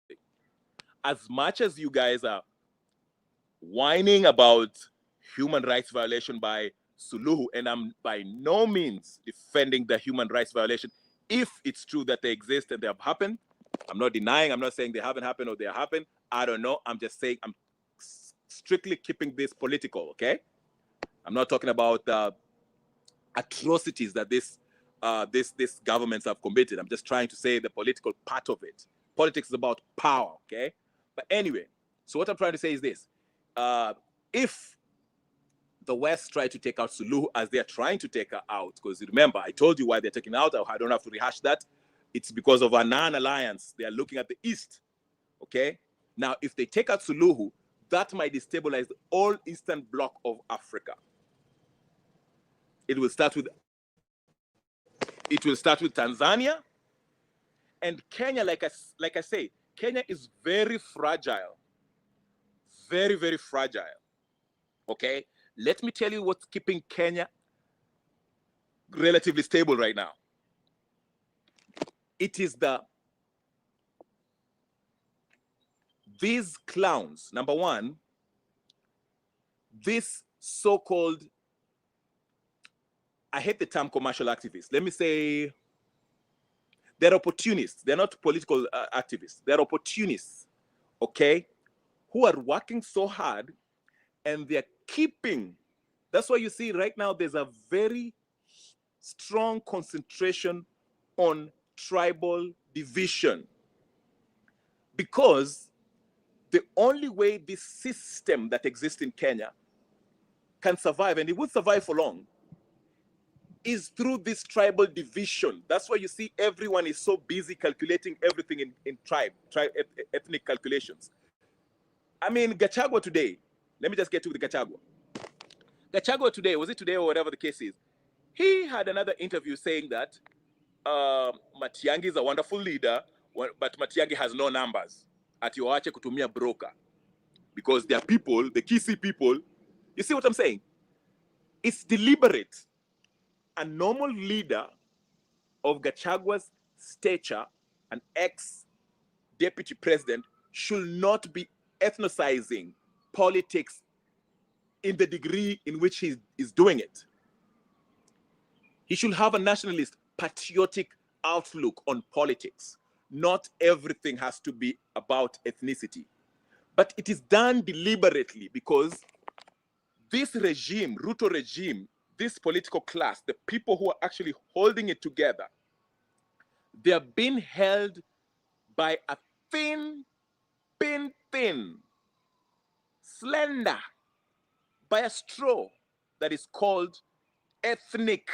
[SPEAKER 1] As much as you guys are whining about human rights violation by Suluhu, and I'm by no means defending the human rights violation, if it's true that they exist and they have happened. I'm not denying, I'm not saying they haven't happened or they have happened. I don't know. I'm just saying I'm strictly keeping this political, okay? I'm not talking about atrocities that these governments have committed. I'm just trying to say the political part of it. Politics is about power, okay? But anyway, so what I'm trying to say is this. If the West try to take out Suluhu as they're trying to take her out, because remember, I told you why they're taking her out. I don't have to rehash that. It's because of a non-alliance. They are looking at the East, okay? Now, if they take out Suluhu, that might destabilize the whole Eastern Bloc of Africa. It will start with Tanzania and Kenya. Like I say, Kenya is very fragile, very, very fragile. Okay, let me tell you what's keeping Kenya relatively stable right now. It is these clowns. Number one, this so-called, I hate the term commercial activists. Let me say they're opportunists. They're not political activists. They're opportunists, okay, who are working so hard and they're keeping. That's why you see right now there's a very strong concentration on tribal division, because the only way this system that exists in Kenya can survive, and it will survive for long, is through this tribal division. That's why you see everyone is so busy calculating everything in ethnic calculations. I mean, Gachagua today, let me just get to the Gachagua. Gachagua today, was it today or whatever the case is, he had another interview saying that Matiang'i is a wonderful leader, but Matiang'i has no numbers. Ati waache kutumia broker. Because there are people, the Kisii people, you see what I'm saying? It's deliberate. A normal leader of Gachagua's stature, an ex-deputy president, should not be ethnicizing politics in the degree in which he is doing it. He should have a nationalist, patriotic outlook on politics. Not everything has to be about ethnicity. But it is done deliberately, because this regime, Ruto regime, this political class, the people who are actually holding it together, they are being held by a thin, slender, by a straw that is called ethnic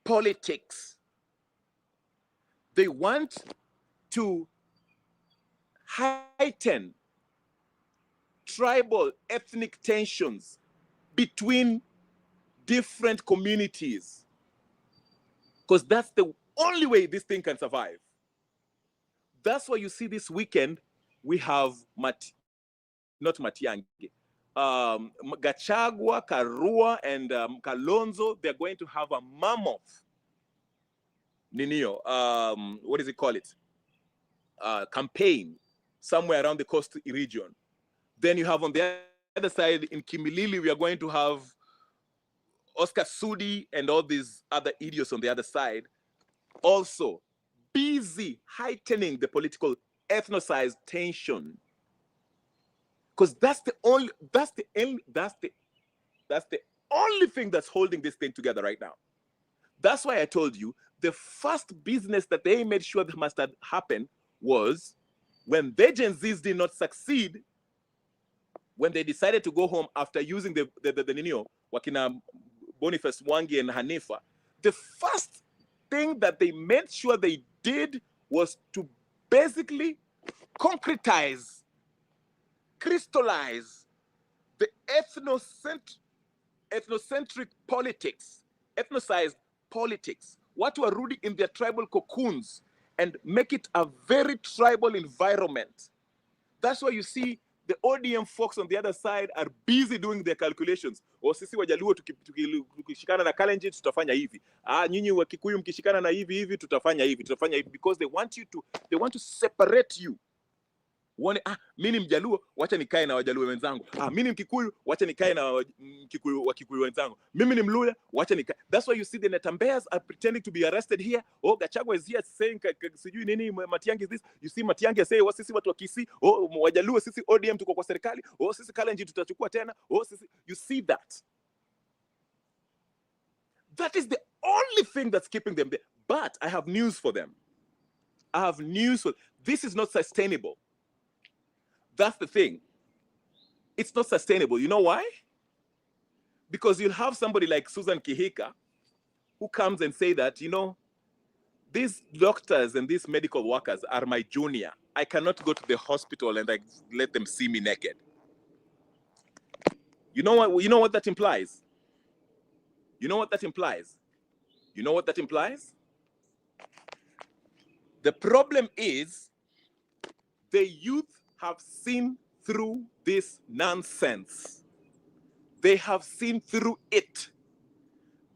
[SPEAKER 1] politics. They want to heighten tribal ethnic tensions between different communities, because that's the only way this thing can survive. That's why you see this weekend we have not Matiang'i, Gachagua, Karua, and Kalonzo. They're going to have a mammoth what does it call it? Campaign somewhere around the coast region. Then you have on the other side in Kimilili, we are going to have Oscar Sudi and all these other idiots on the other side, also busy heightening the political ethnicized tension. Because that's the only thing that's holding this thing together right now. That's why I told you the first business that they made sure that must happen was when the Gen Zs did not succeed, when they decided to go home after using the Wakina Boniface Mwangi and Hanifa. The first thing that they made sure they did was to basically concretize, crystallize the ethnocentric politics, ethnicized politics, what were rooted in their tribal cocoons, and make it a very tribal environment. That's why you see the ODM folks on the other side are busy doing their calculations. Sisi Wajaluo tukishikana na Kalenjin tutafanya hivi. Nyinyi wa Kikuyu mkishikana na hivi tutafanya hivi, because they want to separate you. One, mimi ni Mjaluo, wacha nikae na Wajaluo wenzangu. Mimi ni Mkikuyu, wacha nikae na Wakikuyu wenzangu. Mimi ni Mluya, wacha nikae. That's why you see the Netambeas are pretending to be arrested here. Gachagua is here saying sijui nini, Matiang'i is this. You see Matiang'i say, sisi watu wa Kisii, Wajaluo sisi ODM tuko kwa serikali, sisi Kalenjin tutachukua tena, sisi. You see that. That is the only thing that's keeping them there. But I have news for them. This is not sustainable. That's the thing. It's not sustainable. You know why? Because you'll have somebody like Susan Kihika who comes and say that, these doctors and these medical workers are my junior. I cannot go to the hospital and let them see me naked. You know what that implies? The problem is the youth have seen through this nonsense. They have seen through it.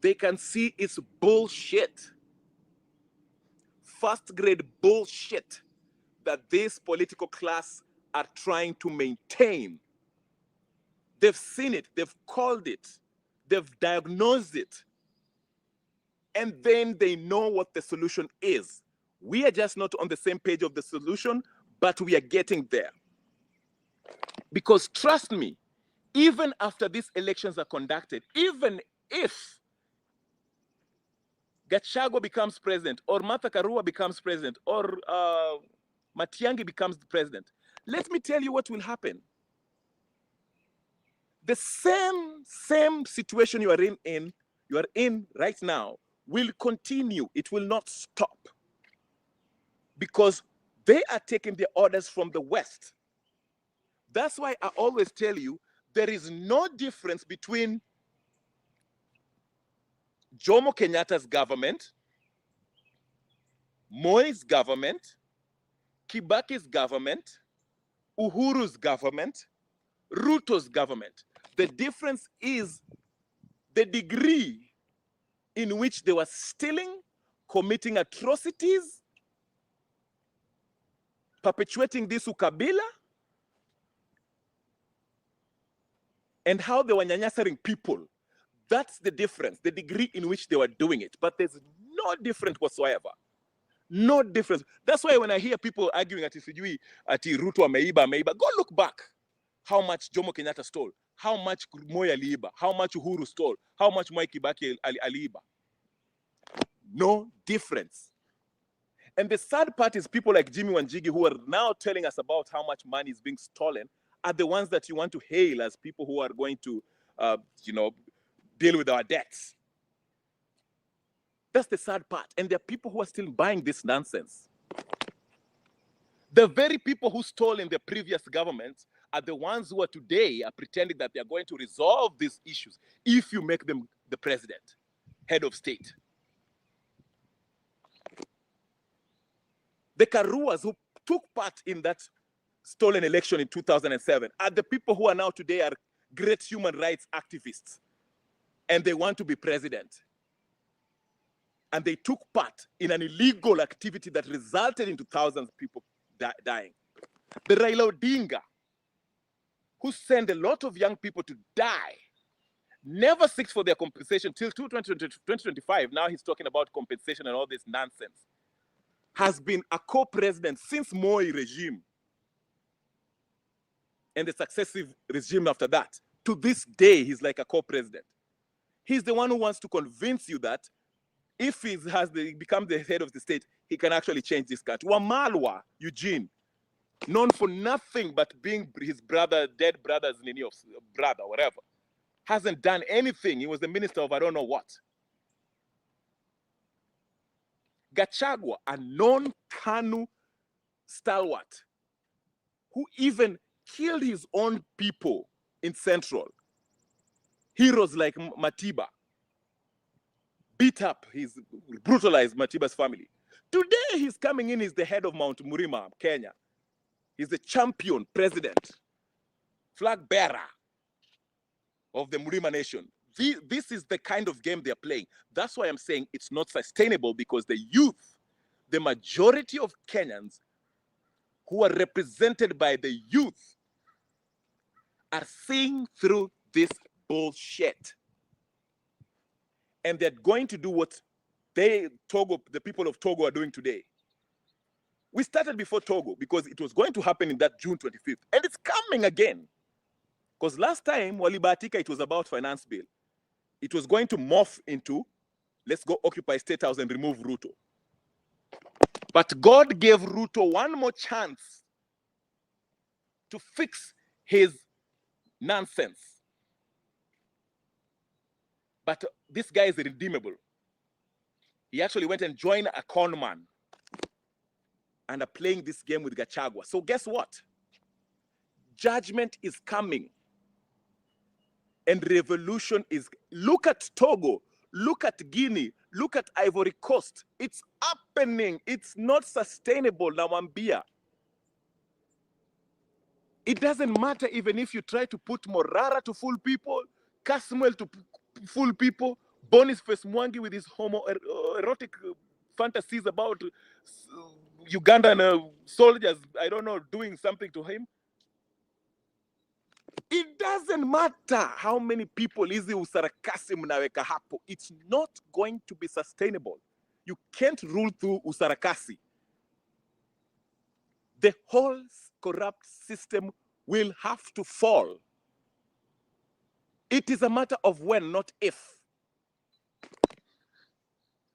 [SPEAKER 1] They can see it's bullshit. First grade bullshit that this political class are trying to maintain. They've seen it, they've called it, they've diagnosed it. And then they know what the solution is. We are just not on the same page of the solution, but we are getting there. Because trust me, even after these elections are conducted, even if Gachagua becomes president, or Martha Karua becomes president, or Matiang'i becomes the president, let me tell you what will happen. The same situation you are in right now will continue. It will not stop. Because they are taking their orders from the West. That's why I always tell you, there is no difference between Jomo Kenyatta's government, Moi's government, Kibaki's government, Uhuru's government, Ruto's government. The difference is the degree in which they were stealing, committing atrocities, perpetuating this ukabila, and how they were nyanyasaring people. That's the difference, the degree in which they were doing it. But there's no difference whatsoever. No difference. That's why when I hear people arguing ati Ruto ameiba, go look back how much Jomo Kenyatta stole. how much Moi aliiba, how much Uhuru stole, how much Mwai Kibaki aliiba. No difference. And the sad part is people like Jimmy Wanjigi, who are now telling us about how much money is being stolen, are the ones that you want to hail as people who are going to, deal with our debts. That's the sad part. And there are people who are still buying this nonsense. The very people who stole in the previous government are the ones who are today are pretending that they are going to resolve these issues if you make them the president, head of state. The Karuas who took part in that stolen election in 2007 are the people who are now today are great human rights activists, and they want to be president. And they took part in an illegal activity that resulted into thousands of people dying. The Raila Odinga, who sent a lot of young people to die, never seeks for their compensation till 2025. Now he's talking about compensation and all this nonsense. Has been a co-president since Moi regime and the successive regime after that. To this day, he's like a co-president. He's the one who wants to convince you that if he become the head of the state, he can actually change this country. Wamalwa Eugene, known for nothing but being his brother, dead brother's brother, whatever, hasn't done anything. He was the minister of I don't know what. Gachagua, a non-KANU stalwart, who even killed his own people in Central. Heroes like Matiba, brutalized Matiba's family. Today he's coming in, he's the head of Mount Murima, Kenya. He's the champion president, flag bearer of the Murima Nation. This is the kind of game they're playing. That's why I'm saying it's not sustainable, because the youth, the majority of Kenyans who are represented by the youth, are seeing through this bullshit. And they're going to do what the people of Togo are doing today. We started before Togo because it was going to happen in that June 25th. And it's coming again. Because last time, Walibatika, it was about finance bill. It was going to morph into, let's go occupy State House and remove Ruto. But God gave Ruto one more chance to fix his nonsense. But this guy is irredeemable. He actually went and joined a con man and are playing this game with Gachagua. So guess what? Judgment is coming. And revolution is, look at Togo, look at Guinea, look at Ivory Coast. It's happening. It's not sustainable, Nawambia. It doesn't matter even if you try to put Morara to fool people, Kasmuel to fool people, Boniface Mwangi with his homoerotic fantasies about Ugandan soldiers, I don't know, doing something to him. It doesn't matter how many people hizi usarakasi mnaweka hapo. It's not going to be sustainable. You can't rule through usarakasi. The whole corrupt system will have to fall. It is a matter of when, not if.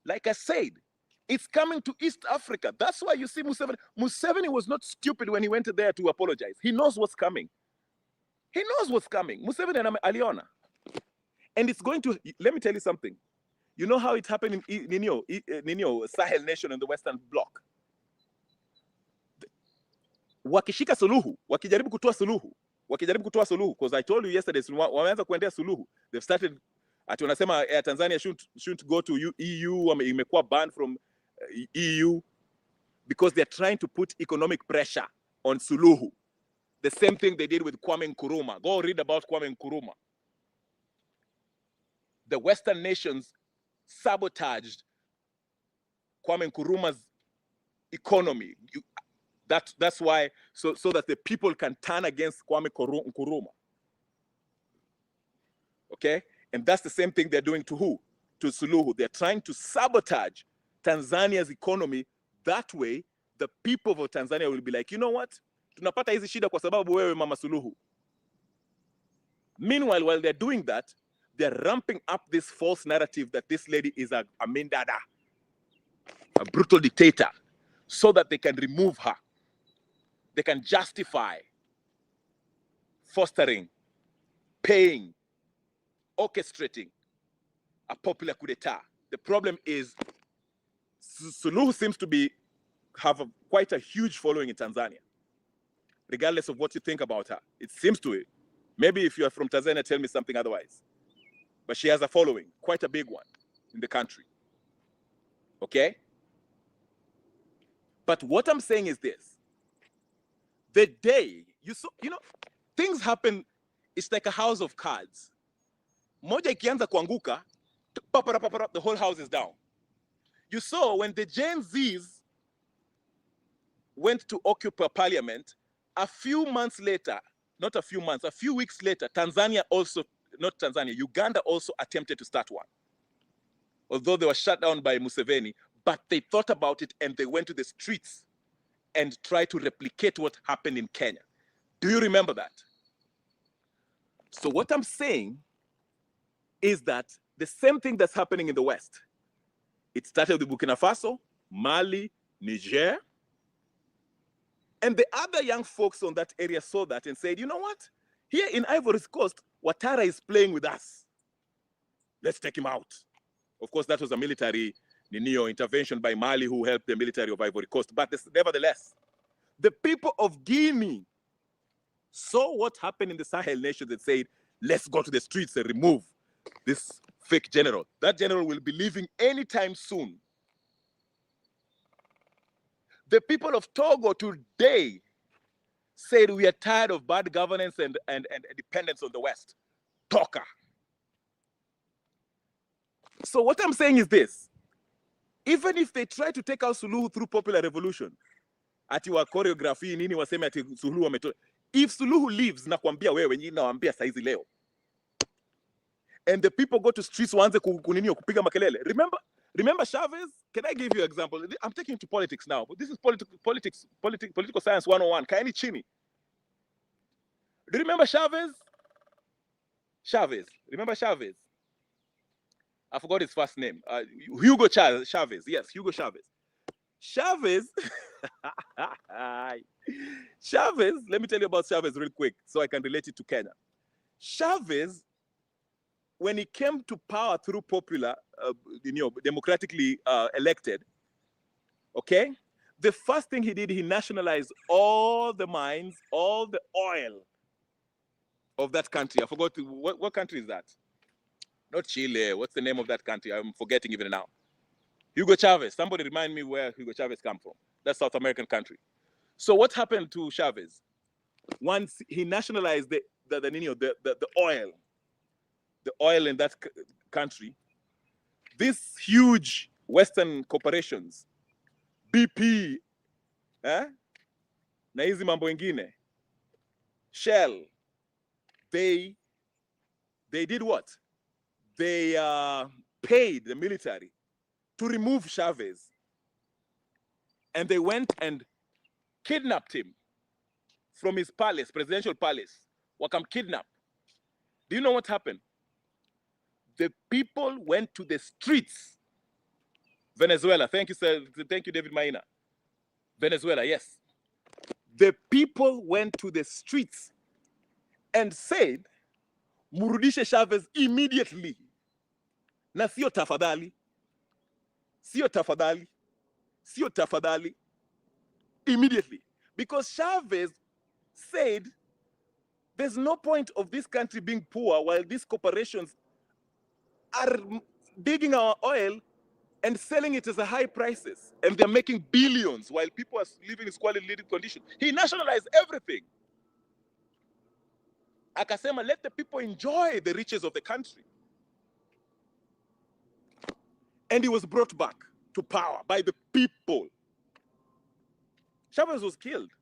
[SPEAKER 1] Like I said, it's coming to East Africa. That's why you see Museveni. Museveni was not stupid when he went there to apologize. He knows what's coming. He knows what's coming. Museveni and Aliona. And it's going to, let me tell you something. You know how it happened in Nino, Sahel nation in the Western Bloc? Wakishika suluhu, wakijaribu kutoa suluhu, because I told you yesterday, wameanza kuendea suluhu. They've started, ati wanasema Tanzania shouldn't go to EU, imekuwa banned from EU, because they're trying to put economic pressure on suluhu. The same thing they did with Kwame Nkrumah. Go read about Kwame Nkrumah. The Western nations sabotaged Kwame Nkrumah's economy. That's why, so that the people can turn against Kwame Nkrumah. Okay? And that's the same thing they're doing to who? To Suluhu. They're trying to sabotage Tanzania's economy. That way, the people of Tanzania will be like, you know what? Tunapata hizi shida kwa sababu wewe Mama Suluhu. Meanwhile, while they're doing that, they're ramping up this false narrative that this lady is a Mindada, a brutal dictator, so that they can remove her. They can justify fostering, paying, orchestrating a popular coup d'etat. The problem is Suluhu seems to have quite a huge following in Tanzania, regardless of what you think about her. It seems to it. Maybe if you are from Tanzania, tell me something otherwise. But she has a following, quite a big one in the country. Okay? But what I'm saying is this. The day, things happen, it's like a house of cards. Moja ikianza kuanguka, the whole house is down. You saw when the Gen Zs went to occupy parliament, a few weeks later, Uganda also attempted to start one. Although they were shut down by Museveni, but they thought about it and they went to the streets and tried to replicate what happened in Kenya. Do you remember that? So what I'm saying is that the same thing that's happening in the West. It started with Burkina Faso, Mali, Niger. And the other young folks on that area saw that and said, you know what? Here in Ivory Coast, Ouattara is playing with us. Let's take him out. Of course, that was a military intervention by Mali who helped the military of Ivory Coast. But nevertheless, the people of Guinea saw what happened in the Sahel nations and said, let's go to the streets and remove this fake general. That general will be leaving anytime soon. The people of Togo today said we are tired of bad governance and dependence on the West. Toka. So what I'm saying is this. Even if they try to take out Suluhu through popular revolution, ati wa choreography nini waseme ati Suluhu wameto. If Suluhu leaves, nakwambia wewe nyinyi nawaambia saizi leo. And the people go to streets waanze kuninio kupiga makelele. Remember Chavez? Can I give you an example? I'm taking you to politics now, but this is political science 101. Kaeni chini. Do you remember Chavez? Remember Chavez? I forgot his first name. Hugo Chavez. Yes, Hugo Chavez. Chavez, let me tell you about Chavez real quick so I can relate it to Kenya. Chavez, when he came to power through popular, democratically elected, okay, the first thing he did, he nationalized all the mines, all the oil of that country. I forgot what country is that? Not Chile. What's the name of that country? I'm forgetting even now. Hugo Chavez. Somebody remind me where Hugo Chavez come from. That's South American country. So what happened to Chavez? Once he nationalized the oil in that country, these huge Western corporations, BP, na hizi mambo ingine, Shell, they did what? They paid the military to remove Chavez. And they went and kidnapped him from his palace, presidential palace. Wakam kidnap. Do you know what happened? The people went to the streets. Venezuela. Thank you, sir. Thank you, David Maina. Venezuela, yes. The people went to the streets and said, Murudishe Chavez immediately. Na sio tafadhali. Sio tafadhali. Sio tafadhali. Immediately. Because Chavez said, there's no point of this country being poor while these corporations are digging our oil and selling it as a high prices. And they're making billions while people are living in squalid living conditions. He nationalized everything. Akasema, let the people enjoy the riches of the country. And he was brought back to power by the people. Chavez was killed.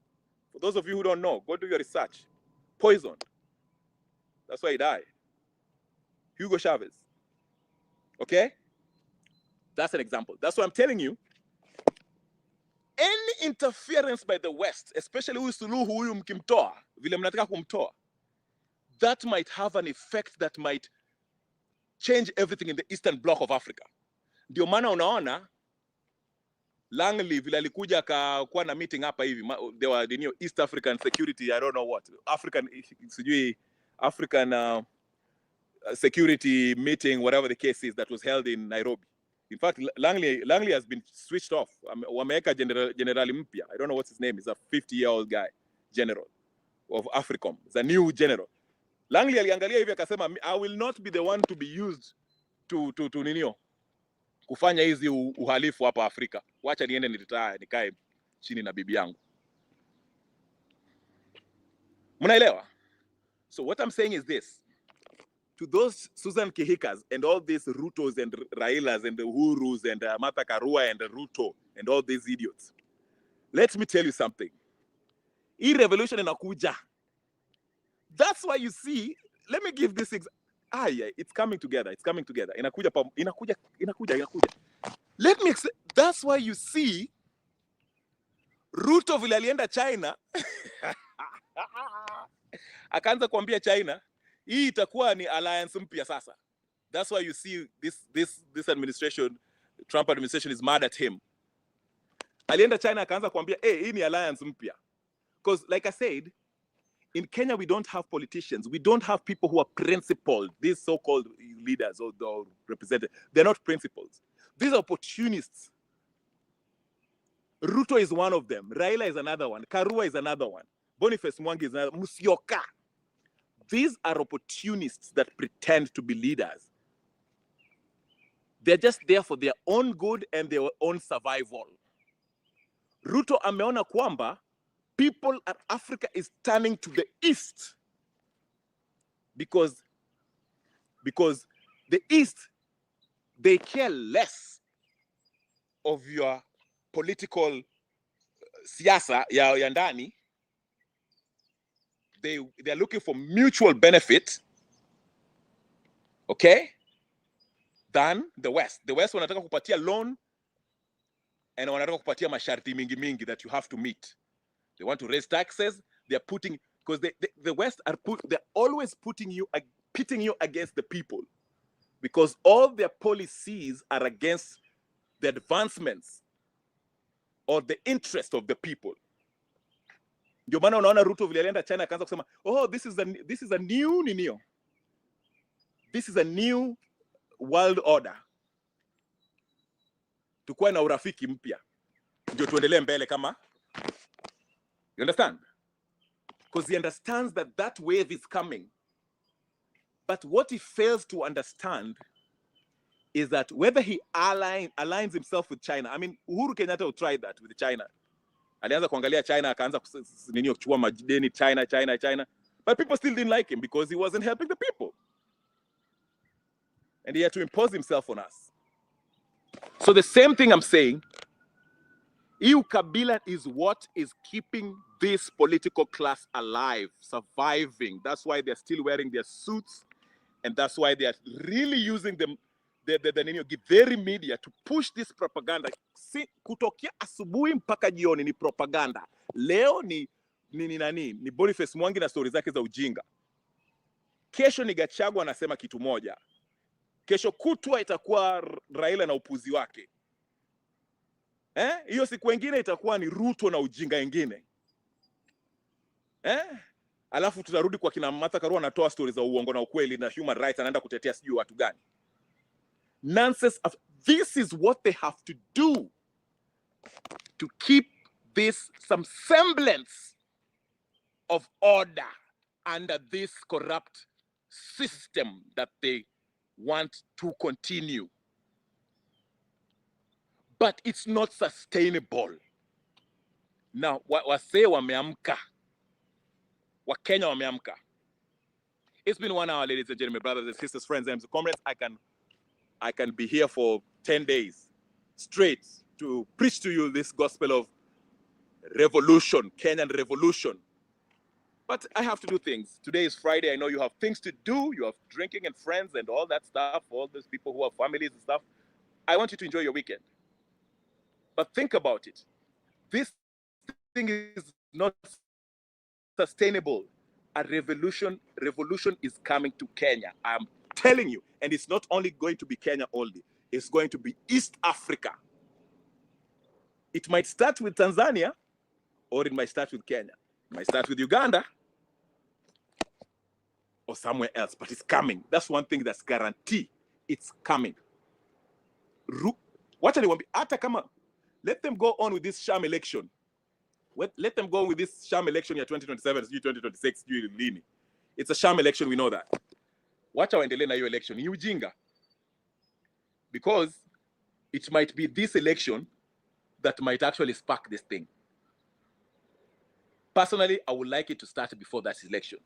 [SPEAKER 1] For those of you who don't know, go do your research. Poisoned. That's why he died. Hugo Chavez. Okay? That's an example. That's what I'm telling you. Any interference by the West, especially huyu Suluhu huyu mkimtoa, vile mnataka kumtoa, that might have an effect that might change everything in the Eastern Bloc of Africa. Ndio maana unaona Langley vile alikuja akakuwa na meeting hapa hivi, there were the new East African Security, I don't know what, African security meeting, whatever the case is, that was held in Nairobi. In fact, Langley has been switched off. Wameweka general mpya. I don't know what's his name. He's a 50-year-old guy, general of AFRICOM. He's a new general. Langley aliangalia hivi akasema, I will not be the one to be used to ninio kufanya hizi uhalifu hapa Afrika. Wacha niende nikae chini na bibi yangu. Mnaelewa? So what I'm saying is this. To those Susan Kihikas and all these Rutos and Railas and the Uhurus and Martha Karua and Ruto and all these idiots, let me tell you something. Hii revolution inakuja. That's why you see, let me give this it's coming together. It's coming together. Inakuja. Let me explain. That's why you see Ruto vile alienda China. Akaanza kuambia China, hii itakuwa ni alliance mpya sasa. That's why you see this administration, Trump administration, is mad at him. Alienda China akaanza kuambia, hii ni alliance mpya. Because like I said, in Kenya we don't have politicians. We don't have people who are principled. These so-called leaders or representatives, they're not principles. These are opportunists. Ruto is one of them. Raila is another one. Karua is another one. Boniface Mwangi is another. Musyoka. These are opportunists that pretend to be leaders. They're just there for their own good and their own survival. Ruto ameona kwamba people at Africa is turning to the East because the East, they care less of your political siasa ya ndani. They're looking for mutual benefit, okay, than the West. The West wanataka kupatia loan and wanataka kupatia masharti mingi that you have to meet. They want to raise taxes. They're putting, because the West they're always pitting you against the people, because all their policies are against the advancements or the interest of the people. Ndio maana unaona Ruto vile alienda China akaanza kusema, this is a new ninio. This is a new world order. Tukue na urafiki mpya. Ndio tuendelee mbele kama. You understand? Because he understands that wave is coming. But what he fails to understand is that whether he aligns himself with China. I mean, Uhuru Kenyatta will try that with China. Alianza kuangalia China, akaanza kuchukua madeni China. But people still didn't like him because he wasn't helping the people. And he had to impose himself on us. So the same thing I'm saying, EU Kabila is what is keeping this political class alive, surviving. That's why they're still wearing their suits, and that's why they are really using the Githeri media to push this propaganda. Kutokea asubuhi mpaka jioni ni propaganda. Leo ni Boniface Mwangi na stories zake za ujinga. Kesho ni Gachagua anasema kitu moja. Kesho kutwa itakuwa Raila na upuzi wake. Hiyo siku wengine itakuwa ni Ruto na ujinga wengine. Alafu tutarudi kwa kina Martha Karua anatoa stories za uongo na ukweli na human rights, anaenda kutetea sijui watu gani. Nonsense. This is what they have to do to keep some semblance of order under this corrupt system that they want to continue. But it's not sustainable. Now, wasee wameamka. Wakenya wameamka. It's been 1 hour, ladies and gentlemen, brothers and sisters, friends and comrades. I can be here for 10 days straight to preach to you this gospel of revolution, Kenyan revolution. But I have to do things. Today is Friday. I know you have things to do. You have drinking and friends and all that stuff, all those people who have families and stuff. I want you to enjoy your weekend. But think about it. This thing is not sustainable. a revolution is coming to Kenya. I'm telling you. And it's not only going to be Kenya only. It's going to be East Africa. It might start with Tanzania, or it might start with Kenya. It might start with Uganda, or somewhere else, but it's coming. That's one thing that's guaranteed. It's coming. What do they want? Let them go on with this sham election. Let them go on with this sham election year 2027, 2026, lini. It's a sham election, we know that. Watch out waendelee na hiyo election. Ni ujinga. Because it might be this election that might actually spark this thing. Personally, I would like it to start before that election.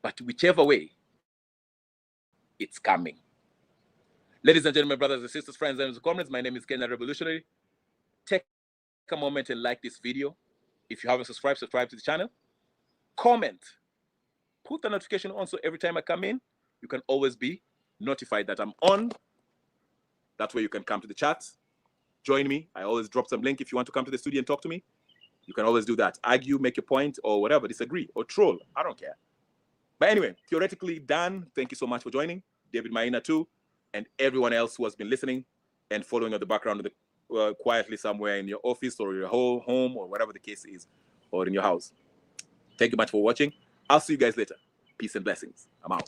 [SPEAKER 1] But whichever way, it's coming. Ladies and gentlemen, brothers and sisters, friends and comrades, my name is Kenya Revolutionary. Take a moment and like this video. If you haven't subscribed, subscribe to the channel. Comment. Put the notification on so every time I come in, you can always be notified that I'm on. That way you can come to the chat. Join me. I always drop some link if you want to come to the studio and talk to me. You can always do that. Argue, make your point, or whatever. Disagree, or troll. I don't care. But anyway, theoretically, Dan, thank you so much for joining. David Maina too. And everyone else who has been listening and following on the background of the, quietly somewhere in your office or your whole home or whatever the case is, or in your house. Thank you much for watching. I'll see you guys later. Peace and blessings. I'm out.